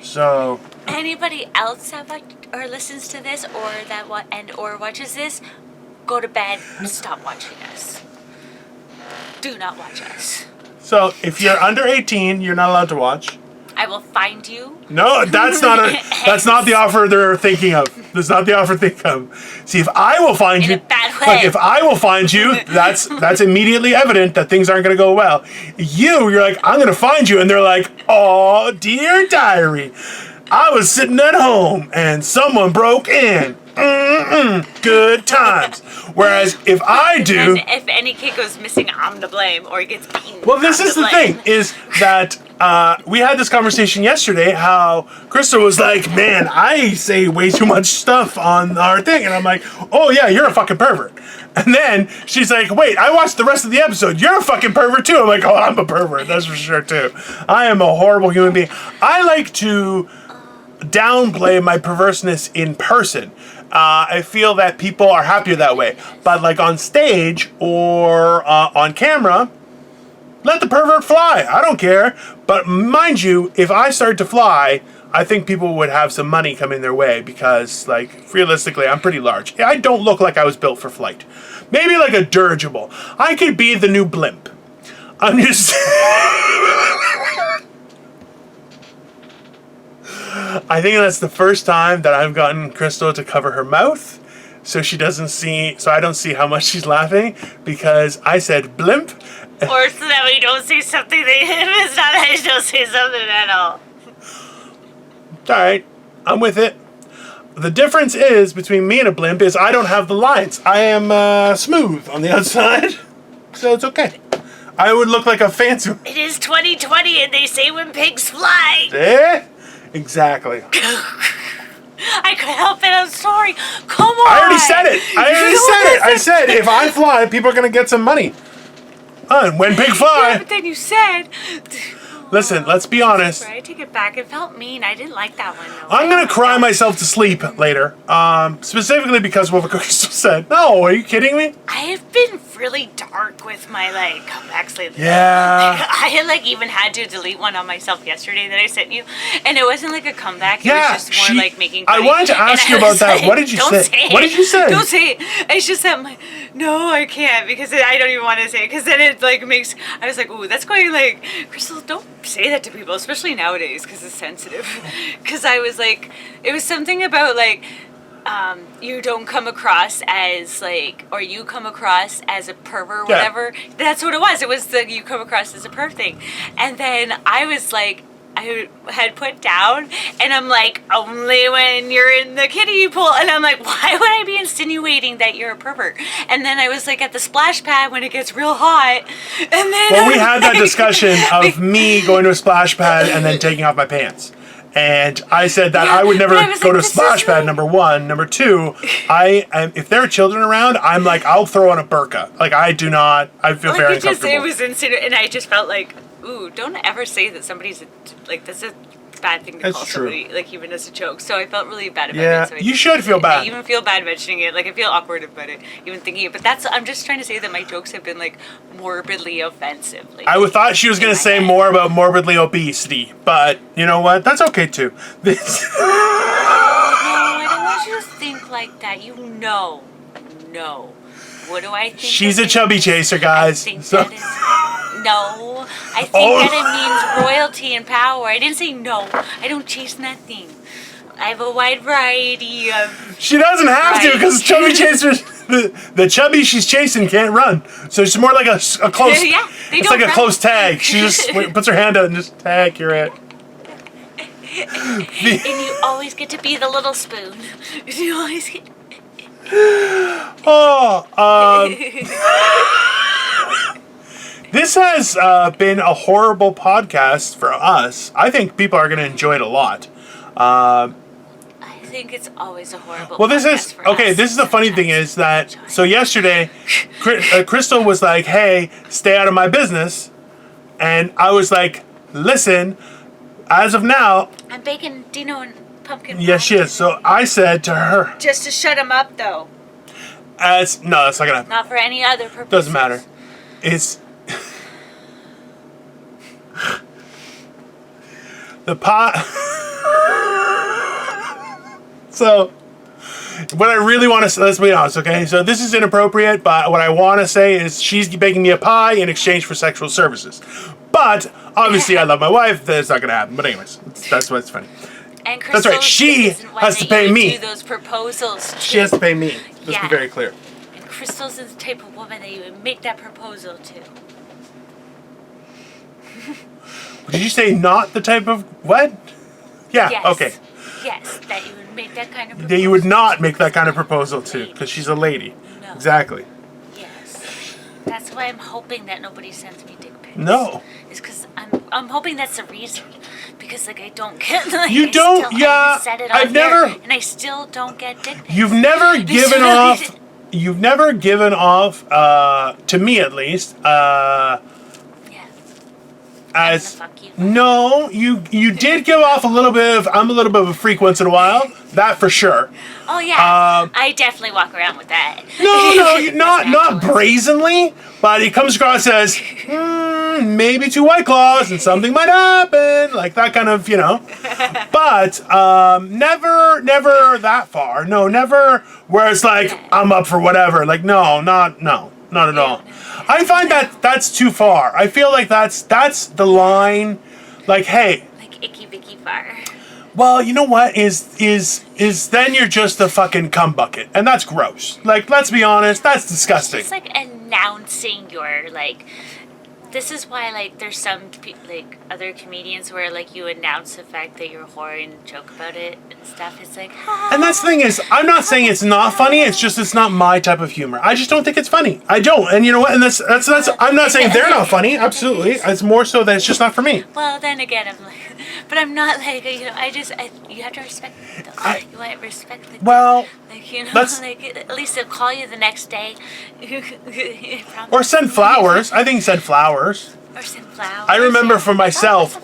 [SPEAKER 1] So...
[SPEAKER 2] Anybody else that or listens to this or watches this, go to bed, stop watching us. Do not watch us.
[SPEAKER 1] So, if you're under 18, you're not allowed to watch.
[SPEAKER 2] I will find you.
[SPEAKER 1] No, that's not the offer they're thinking of. That's not the offer they come. See, if I will find you,
[SPEAKER 2] in a bad way.
[SPEAKER 1] Like if I will find you, that's immediately evident that things aren't going to go well. You're like, I'm going to find you, and they're like, oh, dear diary, I was sitting at home and someone broke in. Good times. Whereas if I do...
[SPEAKER 2] And if any kid goes missing, I'm to blame, or he gets beaten.
[SPEAKER 1] Well, this is the thing, is that we had this conversation yesterday, how Krista was like, man, I say way too much stuff on our thing. And I'm like, oh yeah, you're a fucking pervert. And then she's like, wait, I watched the rest of the episode. You're a fucking pervert too. I'm like, oh, I'm a pervert. That's for sure too. I am a horrible human being. I like to downplay my perverseness in person. I feel that people are happier that way. But like on stage or on camera, let the pervert fly. I don't care. But mind you, if I start to fly, I think people would have some money coming their way because, like, realistically, I'm pretty large. I don't look like I was built for flight. Maybe like a dirigible. I could be the new blimp. I'm just... I think that's the first time that I've gotten Crystal to cover her mouth so I don't see how much she's laughing because I said blimp.
[SPEAKER 2] Or so that we don't say something it's not that you don't say something at all.
[SPEAKER 1] Alright, I'm with it. The difference is between me and a blimp is I don't have the lines. I am smooth on the outside, so it's okay. I would look like a fancy...
[SPEAKER 2] It is 2020 and they say when pigs fly.
[SPEAKER 1] Eh? Exactly.
[SPEAKER 2] I couldn't help it. I'm sorry. Come on.
[SPEAKER 1] I already said it. I said if I fly, people are going to get some money. And when pigs fly...
[SPEAKER 2] Yeah, but then you said...
[SPEAKER 1] Listen, let's be honest.
[SPEAKER 2] I take it back. It felt mean. I didn't like that one. No.
[SPEAKER 1] I'm going to cry myself to sleep later. Specifically because of what Crystal said. No, are you kidding me?
[SPEAKER 2] I have been really dark with my comebacks lately.
[SPEAKER 1] Yeah.
[SPEAKER 2] I had even had to delete one on myself yesterday that I sent you, and it wasn't like a comeback. It
[SPEAKER 1] Yeah,
[SPEAKER 2] was just more making.
[SPEAKER 1] I
[SPEAKER 2] Funny.
[SPEAKER 1] wanted to ask you
[SPEAKER 2] I
[SPEAKER 1] about
[SPEAKER 2] was
[SPEAKER 1] that.
[SPEAKER 2] like,
[SPEAKER 1] What did you
[SPEAKER 2] don't
[SPEAKER 1] say?
[SPEAKER 2] it.
[SPEAKER 1] What did you say?
[SPEAKER 2] Don't say it. It's just that no, I can't because I don't even want to say it because then it makes. I was like, ooh, that's going Crystal, don't say that to people, especially nowadays because it's sensitive. Because I was it was something about you don't come across as or you come across as a pervert or whatever. That's what it was. It was the you come across as a perv thing. And then I was I had put down, and I'm only when you're in the kiddie pool, and I'm why would I be insinuating that you're a pervert? And then I was at the splash pad when it gets real hot, and then
[SPEAKER 1] well, we had that discussion of me going to a splash pad and then taking off my pants. And I said that I would never go to a splash pad, number one. Number two, if there are children around, I'm I'll throw on a burqa. I do not, I feel very uncomfortable.
[SPEAKER 2] It was insinuating, and I just felt ooh, don't ever say that somebody's that's a bad thing to call somebody, even as a joke. So I felt really bad about it.
[SPEAKER 1] Yeah,
[SPEAKER 2] So
[SPEAKER 1] you should feel bad.
[SPEAKER 2] I even feel bad mentioning it. I feel awkward about it, even thinking it. But I'm just trying to say that my jokes have been morbidly offensive.
[SPEAKER 1] I thought she was going to say more about morbidly obesity, but you know what? That's okay too.
[SPEAKER 2] No, I don't want you to think like that. No. What do I think?
[SPEAKER 1] She's a chubby chaser, guys.
[SPEAKER 2] I think that is, no. I think that it means royalty and power. I didn't say no. I don't chase nothing. I have a wide variety of.
[SPEAKER 1] She doesn't have to because chubby chasers, the chubby she's chasing can't run. So it's more like a close.
[SPEAKER 2] Yeah,
[SPEAKER 1] it's like a close tag. She just puts her hand out and just tag. You're it.
[SPEAKER 2] And you always get to be the little spoon. You always get.
[SPEAKER 1] This has been a horrible podcast for us. I think people are going to enjoy it a lot.
[SPEAKER 2] I think it's always a horrible.
[SPEAKER 1] Well, this is okay. This is the funny thing is that so yesterday, Crystal was like, "Hey, stay out of my business," and I was like, "Listen, as of now,
[SPEAKER 2] I'm baking Dino and pumpkin pie.
[SPEAKER 1] Yes, she is. So I said to her,
[SPEAKER 2] just to shut him up, though.
[SPEAKER 1] No, that's not gonna happen.
[SPEAKER 2] Not for any other purpose.
[SPEAKER 1] Doesn't matter. It's the pot. So, what I really want to say, let's be honest, okay? So this is inappropriate, but what I want to say is she's baking me a pie in exchange for sexual services. But obviously, I love my wife. That's not gonna happen. But anyways, that's what's funny.
[SPEAKER 2] And
[SPEAKER 1] that's right. She has to pay me.
[SPEAKER 2] Do those proposals.
[SPEAKER 1] She has to pay me. Let's be very clear.
[SPEAKER 2] And Crystal's the type of woman that you would make that proposal to.
[SPEAKER 1] Did you say not the type of what? Yeah.
[SPEAKER 2] Yes.
[SPEAKER 1] Okay.
[SPEAKER 2] Yes, that you would make that kind of proposal.
[SPEAKER 1] That you would not make that kind of proposal to, because she's a lady.
[SPEAKER 2] No.
[SPEAKER 1] Exactly.
[SPEAKER 2] Yes. That's why I'm hoping that nobody sends me dick pics.
[SPEAKER 1] No.
[SPEAKER 2] It's because I'm hoping that's the reason. Because I don't get
[SPEAKER 1] you don't. I've never.
[SPEAKER 2] And I still don't get dick pics.
[SPEAKER 1] You've never given off. You've never given off, to me at least. As no, you did give off a little bit of. I'm a little bit of a freak once in a while. That for sure.
[SPEAKER 2] Oh yeah, I definitely walk around with that.
[SPEAKER 1] No, not brazenly, but it comes across as maybe 2 White Claws and something might happen, like that kind of, But never that far. No, never where it's like I'm up for whatever. Like no, not at all. I find that's too far. I feel like that's the line. Like, hey.
[SPEAKER 2] Like icky vicky far.
[SPEAKER 1] Well, you know what is then you're just a fucking cum bucket, and that's gross. Like, let's be honest, that's disgusting.
[SPEAKER 2] It's like announcing your This is why there's some other comedians where you announce the fact that you're a whore and joke about it and stuff. It's like,
[SPEAKER 1] and that's the thing is, I'm not saying it's not funny. It's just it's not my type of humor. I just don't think it's funny. I don't, and you know what? And that's. I'm not saying they're not funny. Absolutely, it's more so that it's just not for me.
[SPEAKER 2] Well, then again, I'm but I'm not you have to respect it, though. You want to respect the
[SPEAKER 1] well.
[SPEAKER 2] At least they'll call you the next day.
[SPEAKER 1] Or send flowers. I think send flowers.
[SPEAKER 2] Or some flowers.
[SPEAKER 1] I remember for myself,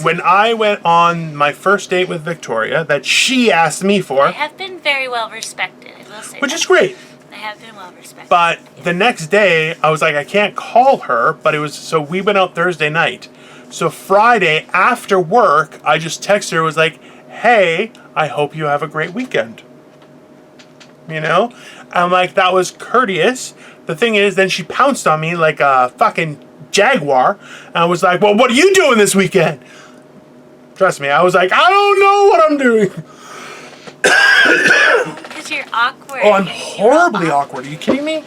[SPEAKER 1] when I went on my first date with Victoria, that she asked me
[SPEAKER 2] I
[SPEAKER 1] for,
[SPEAKER 2] have been very well respected, I will say
[SPEAKER 1] which
[SPEAKER 2] that.
[SPEAKER 1] is great.
[SPEAKER 2] I have been well respected.
[SPEAKER 1] But the next day, I was like, I can't call her, but so we went out Thursday night. So Friday after work, I just texted her, was like, hey, I hope you have a great weekend. You know? I'm like, that was courteous. The thing is, then she pounced on me like a fucking jaguar. And I was like, well, what are you doing this weekend? Trust me, I was like, I don't know what I'm doing.
[SPEAKER 2] Because you're awkward.
[SPEAKER 1] Oh, I'm horribly awkward. Are you kidding me?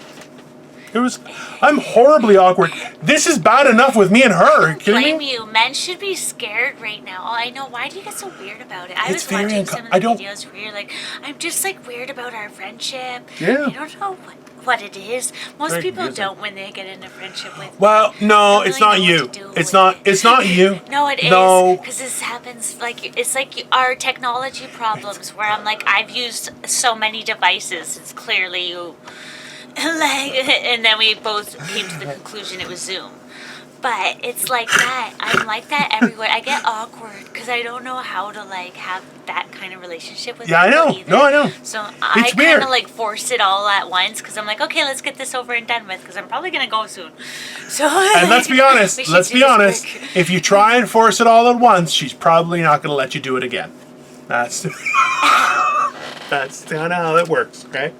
[SPEAKER 1] I'm horribly awkward. This is bad enough with me and her. Are you kidding
[SPEAKER 2] Blame
[SPEAKER 1] me?
[SPEAKER 2] you. Men should be scared right now. Oh, I know. Why do you get so weird about it? I
[SPEAKER 1] It's
[SPEAKER 2] was
[SPEAKER 1] very
[SPEAKER 2] watching some of the
[SPEAKER 1] I don't-
[SPEAKER 2] videos where you're like, I'm just like weird about our friendship.
[SPEAKER 1] Yeah.
[SPEAKER 2] I don't know what it is. Most
[SPEAKER 1] Very
[SPEAKER 2] people
[SPEAKER 1] confusing.
[SPEAKER 2] don't when they get into friendship with.
[SPEAKER 1] Well, no,
[SPEAKER 2] don't
[SPEAKER 1] it's
[SPEAKER 2] really
[SPEAKER 1] not
[SPEAKER 2] know
[SPEAKER 1] you.
[SPEAKER 2] what to do
[SPEAKER 1] It's
[SPEAKER 2] with
[SPEAKER 1] not.
[SPEAKER 2] it.
[SPEAKER 1] It's not you.
[SPEAKER 2] No, it is.
[SPEAKER 1] No.
[SPEAKER 2] Because this happens, like, it's like our technology problems where I'm like, I've used so many devices. It's clearly you. Like, and then we both came to the conclusion it was Zoom. But it's like that. I'm like that everywhere. I get awkward because I don't know how to like have that kind of relationship with
[SPEAKER 1] Yeah, I
[SPEAKER 2] people
[SPEAKER 1] know.
[SPEAKER 2] either.
[SPEAKER 1] No, I know.
[SPEAKER 2] So I
[SPEAKER 1] It's
[SPEAKER 2] kind
[SPEAKER 1] weird.
[SPEAKER 2] of like force it all at once because I'm like, okay, let's get this over and done with because I'm probably gonna go soon. So
[SPEAKER 1] And let's be honest.
[SPEAKER 2] we should
[SPEAKER 1] Let's
[SPEAKER 2] do
[SPEAKER 1] be
[SPEAKER 2] this
[SPEAKER 1] honest.
[SPEAKER 2] quick.
[SPEAKER 1] If you try and force it all at once, she's probably not going to let you do it again. That's kind of how that works. Okay.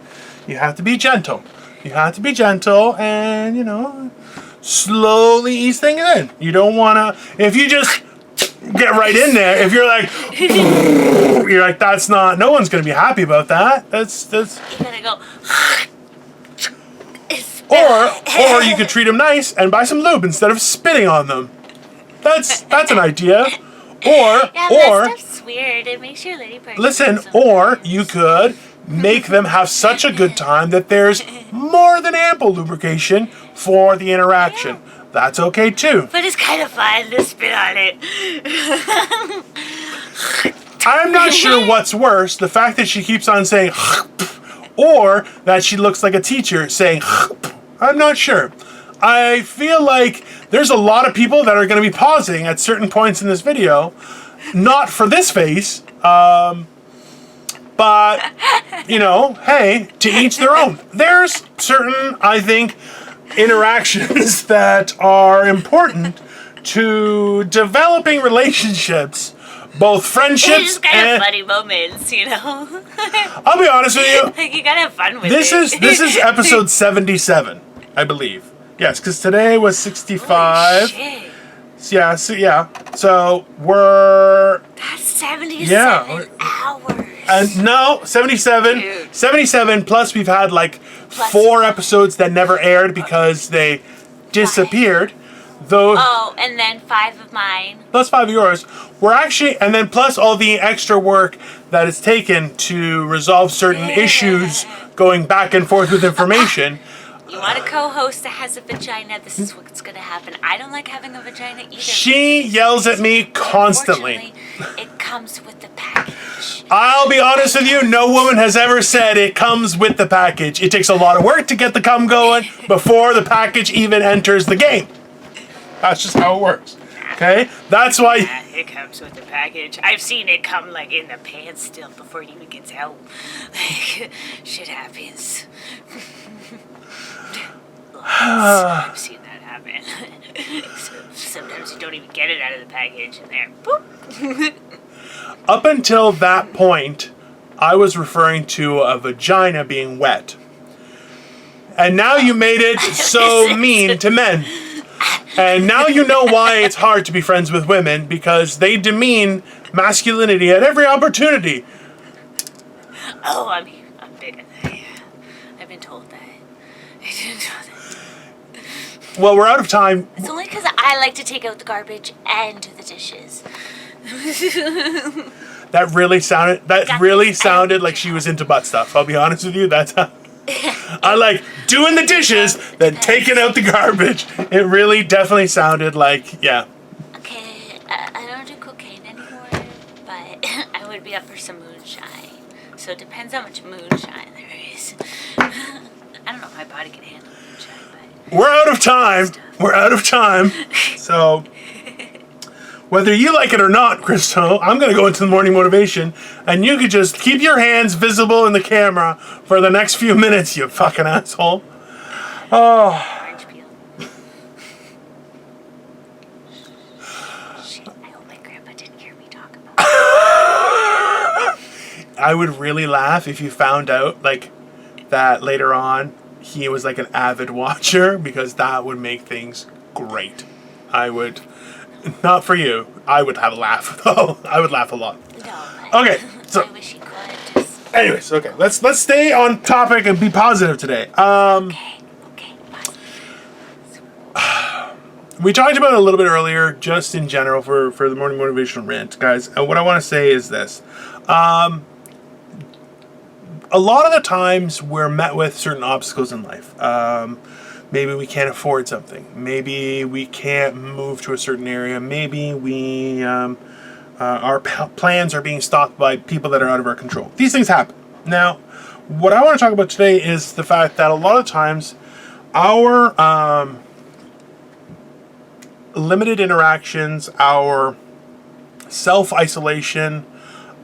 [SPEAKER 1] You have to be gentle. You have to be gentle, and slowly ease things in. You don't want to. If you just get right in there, if you're like, that's not. No one's going to be happy about that. That's.
[SPEAKER 2] You gotta go.
[SPEAKER 1] Or you could treat them nice and buy some lube instead of spitting on them. That's an idea.
[SPEAKER 2] Yeah,
[SPEAKER 1] Or
[SPEAKER 2] that stuff's weird. It makes your lady part.
[SPEAKER 1] listen, or you could make them have such a good time that there's more than ample lubrication for the interaction. That's okay too.
[SPEAKER 2] But it's kind of fun to spit on it.
[SPEAKER 1] I'm not sure what's worse, the fact that she keeps on saying or that she looks like a teacher saying I'm not sure. I feel like there's a lot of people that are going to be pausing at certain points in this video. Not for this face, but, hey, to each their own. There's certain, I think, interactions that are important to developing relationships, both
[SPEAKER 2] It's
[SPEAKER 1] friendships
[SPEAKER 2] just kind
[SPEAKER 1] and...
[SPEAKER 2] of funny moments,
[SPEAKER 1] I'll be honest with you.
[SPEAKER 2] Like, you gotta have fun with
[SPEAKER 1] This
[SPEAKER 2] it.
[SPEAKER 1] is episode 77, I believe. Yes, because today was 65.
[SPEAKER 2] Holy shit.
[SPEAKER 1] Yeah, so we're...
[SPEAKER 2] That's 77 hours.
[SPEAKER 1] And no, 77.
[SPEAKER 2] Dude.
[SPEAKER 1] 77 plus we've had like 4 episodes that never aired because they disappeared. Those
[SPEAKER 2] Oh, and then 5 of mine.
[SPEAKER 1] plus 5 of yours. We're actually, and then plus all the extra work that it's taken to resolve certain issues going back and forth with information.
[SPEAKER 2] You want a co-host that has a vagina, this is what's gonna happen. I don't like having a vagina either.
[SPEAKER 1] She yells at me constantly.
[SPEAKER 2] Unfortunately, it comes with the package.
[SPEAKER 1] I'll be honest with you, no woman has ever said it comes with the package. It takes a lot of work to get the cum going before the package even enters the game. That's just how it works. Okay? That's why...
[SPEAKER 2] Yeah, it comes with the package. I've seen it come like in the pants still before it even gets out. Like, shit happens. I've seen that happen. So sometimes you don't even get it out of the package and there, boop.
[SPEAKER 1] Up until that point, I was referring to a vagina being wet. And now you made it so mean to men. And now you know why it's hard to be friends with women, because they demean masculinity at every opportunity.
[SPEAKER 2] Oh, I'm bigger than that. I've been told that.
[SPEAKER 1] Well, we're out of time.
[SPEAKER 2] It's only because I like to take out the garbage and do the dishes.
[SPEAKER 1] That really sounded like she was into butt stuff. I'll be honest with you. That's how I like doing the dishes, then taking out the garbage. It really definitely sounded like, yeah.
[SPEAKER 2] Okay, I don't do cocaine anymore, but I would be up for some moonshine. So it depends how much moonshine there is. I don't know if my body can handle moonshine, but
[SPEAKER 1] we're out of time. We're out of time. So, whether you like it or not, Crystal, I'm going to go into the morning motivation, and you could just keep your hands visible in the camera for the next few minutes, you fucking asshole. Oh.
[SPEAKER 2] Orange peel. Shit, I hope my grandpa didn't hear me talk about it.
[SPEAKER 1] I would really laugh if you found out, like, that later on he was like an avid watcher, because that would make things great. I would, not for you, I would have a laugh though. I would laugh a lot.
[SPEAKER 2] No.
[SPEAKER 1] Okay, so
[SPEAKER 2] I wish he could. Just...
[SPEAKER 1] anyways, okay, let's stay on topic and be positive today.
[SPEAKER 2] Okay.
[SPEAKER 1] We talked about it a little bit earlier, just in general for the morning motivational rant, guys. And what I want to say is this. A lot of the times we're met with certain obstacles in life. Maybe we can't afford something. Maybe we can't move to a certain area. Maybe we our plans are being stopped by people that are out of our control. These things happen. Now, what I want to talk about today is the fact that a lot of times our limited interactions, our self-isolation,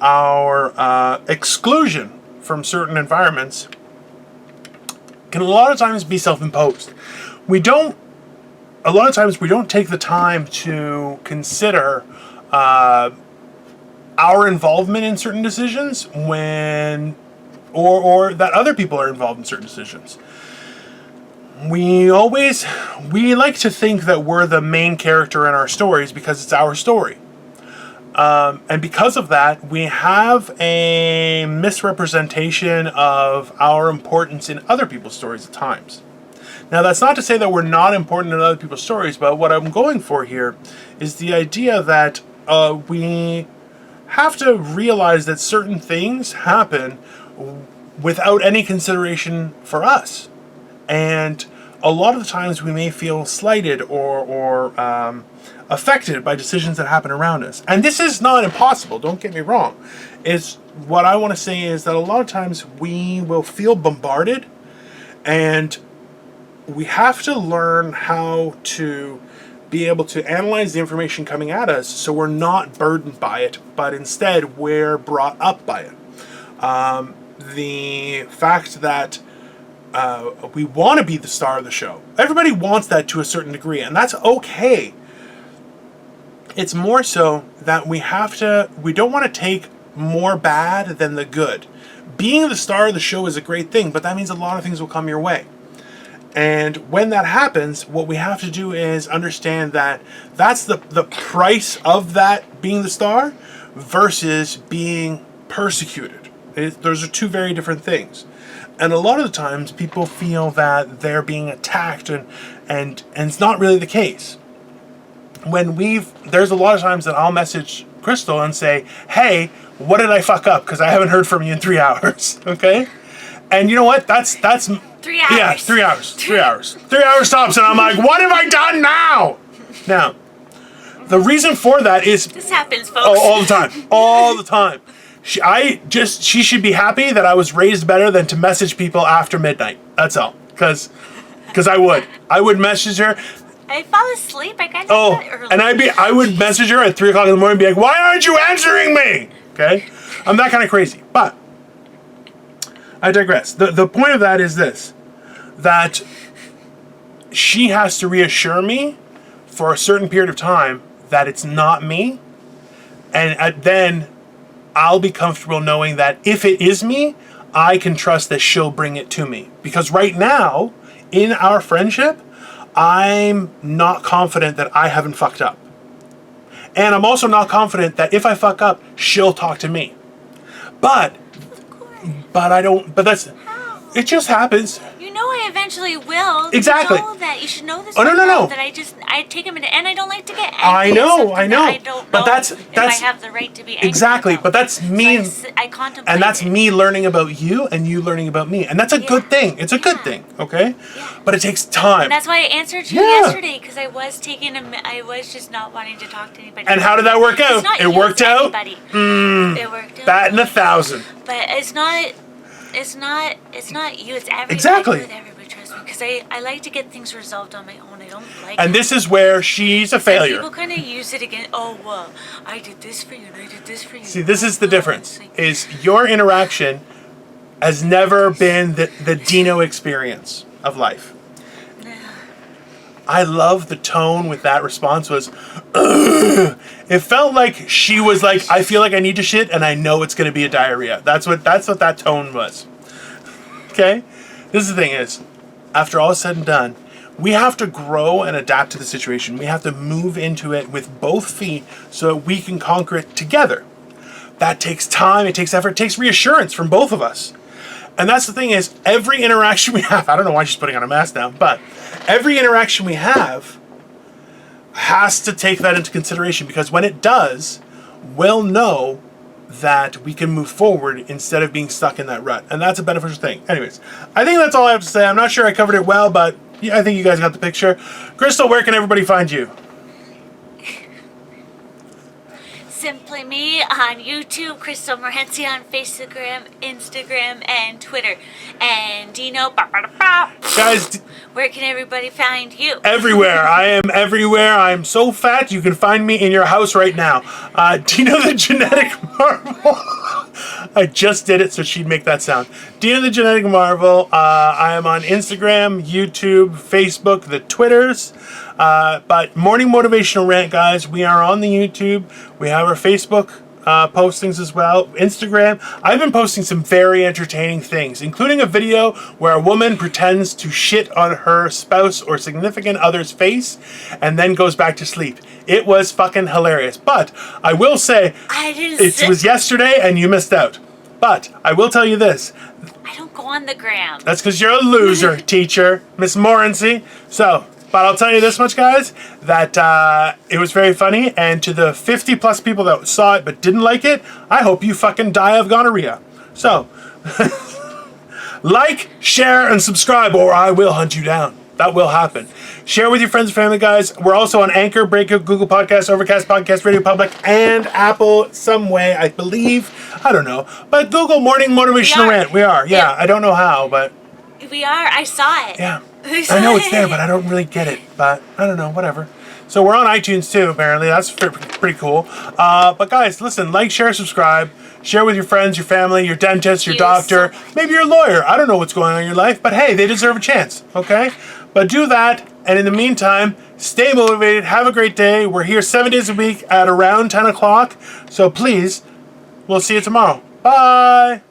[SPEAKER 1] our exclusion from certain environments can a lot of times be self-imposed. A lot of times we don't take the time to consider our involvement in certain decisions or that other people are involved in certain decisions. We like to think that we're the main character in our stories because it's our story. And because of that, we have a misrepresentation of our importance in other people's stories at times. Now, that's not to say that we're not important in other people's stories, but what I'm going for here is the idea that we have to realize that certain things happen without any consideration for us. And a lot of the times we may feel slighted or affected by decisions that happen around us. And this is not impossible, don't get me wrong. What I want to say is that a lot of times we will feel bombarded, and we have to learn how to be able to analyze the information coming at us so we're not burdened by it, but instead we're brought up by it. The fact that we want to be the star of the show. Everybody wants that to a certain degree, and that's okay. It's more so that we don't want to take more bad than the good. Being the star of the show is a great thing, but that means a lot of things will come your way. And when that happens, what we have to do is understand that that's the price of that being the star versus being persecuted. Those are two very different things. And a lot of the times people feel that they're being attacked and it's not really the case. There's a lot of times that I'll message Crystal and say, hey, what did I fuck up? Because I haven't heard from you in 3 hours. Okay? And you know what? That's
[SPEAKER 2] 3 hours.
[SPEAKER 1] Yeah, 3 hours. 3 hours. 3 hours tops, and I'm like, what have I done now? Now, the reason for that is
[SPEAKER 2] this happens, folks.
[SPEAKER 1] all the time. All the time. She should be happy that I was raised better than to message people after midnight. That's all. Because I would message her.
[SPEAKER 2] I fall asleep. I got that early.
[SPEAKER 1] And I would message her at 3 o'clock in the morning and be like, why aren't you answering me? Okay? I'm that kind of crazy. But I digress. The point of that is this, that she has to reassure me for a certain period of time that it's not me, and then I'll be comfortable knowing that if it is me, I can trust that she'll bring it to me. Because right now, in our friendship, I'm not confident that I haven't fucked up. And I'm also not confident that if I fuck up, she'll talk to me. But it just happens.
[SPEAKER 2] You know I eventually will.
[SPEAKER 1] Exactly.
[SPEAKER 2] You know that. You should know this.
[SPEAKER 1] Oh, no.
[SPEAKER 2] That I take him into, and I don't like to get angry.
[SPEAKER 1] I know.
[SPEAKER 2] I don't know
[SPEAKER 1] but that's
[SPEAKER 2] if I have the right to be angry.
[SPEAKER 1] Exactly.
[SPEAKER 2] About.
[SPEAKER 1] But that's me.
[SPEAKER 2] So I contemplate.
[SPEAKER 1] And that's me learning about you and you learning about me. And that's a good thing. It's a good thing, okay? Yeah. But it takes time.
[SPEAKER 2] And that's why I answered you yesterday, because I was just not wanting to talk to anybody.
[SPEAKER 1] And how did that work out? It worked out?
[SPEAKER 2] It worked out.
[SPEAKER 1] Bat in 1,000.
[SPEAKER 2] But it's not you, it's everybody.
[SPEAKER 1] Exactly.
[SPEAKER 2] With everybody, trust me. Because I like to get things resolved on my own. I don't like
[SPEAKER 1] And this is where she's a failure.
[SPEAKER 2] people kind of use it again. Oh, well, I did this for you and I did this for you.
[SPEAKER 1] See, this is the difference, is your interaction has never been the Dino experience of life. I love the tone with that response was, ugh. It felt like she was like, I feel like I need to shit and I know it's going to be a diarrhea. That's what that tone was. Okay? This is the thing is, after all is said and done, we have to grow and adapt to the situation. We have to move into it with both feet so that we can conquer it together. That takes time, it takes effort, it takes reassurance from both of us. And that's the thing is, every interaction we have, I don't know why she's putting on a mask now, but every interaction we have has to take that into consideration, because when it does, we'll know that we can move forward instead of being stuck in that rut. And that's a beneficial thing. Anyways, I think that's all I have to say. I'm not sure I covered it well, but I think you guys got the picture. Crystal, where can everybody find you?
[SPEAKER 2] Simply me on YouTube, Crystal Morency on Facebook, Instagram, and Twitter. And Dino,
[SPEAKER 1] Guys,
[SPEAKER 2] where can everybody find you?
[SPEAKER 1] everywhere. I am everywhere. I'm so fat you can find me in your house right now. Dino the Genetic Marvel. I just did it so she'd make that sound. Dino the Genetic Marvel. I am on Instagram, YouTube, Facebook, the Twitters. But Morning Motivational Rant, guys, we are on the YouTube. We have our Facebook postings as well. Instagram. I've been posting some very entertaining things, including a video where a woman pretends to shit on her spouse or significant other's face and then goes back to sleep. It was fucking hilarious. But I will say, it was yesterday and you missed out. But I will tell you this.
[SPEAKER 2] I don't go on the gram.
[SPEAKER 1] That's because you're a loser, teacher, Miss Morency. So, but I'll tell you this much, guys, that it was very funny, and to the 50 plus people that saw it but didn't like it, I hope you fucking die of gonorrhea. So, like, share, and subscribe, or I will hunt you down. That will happen. Share with your friends and family, guys. We're also on Anchor, Breaker, Google Podcasts, Overcast Podcast, Radio Public, and Apple some way, I believe. I don't know. But Google Morning Motivational Rant. We are. Yeah, I don't know how, but...
[SPEAKER 2] We are. I saw it.
[SPEAKER 1] Yeah. I know it's there, but I don't really get it. But I don't know, whatever. So we're on iTunes too, apparently. That's pretty cool. But guys, listen, like, share, subscribe. Share with your friends, your family, your dentist, your doctor, maybe your lawyer. I don't know what's going on in your life, but hey, they deserve a chance, okay? But do that, and in the meantime, stay motivated. Have a great day. We're here 7 days a week at around 10 o'clock. So please, we'll see you tomorrow. Bye.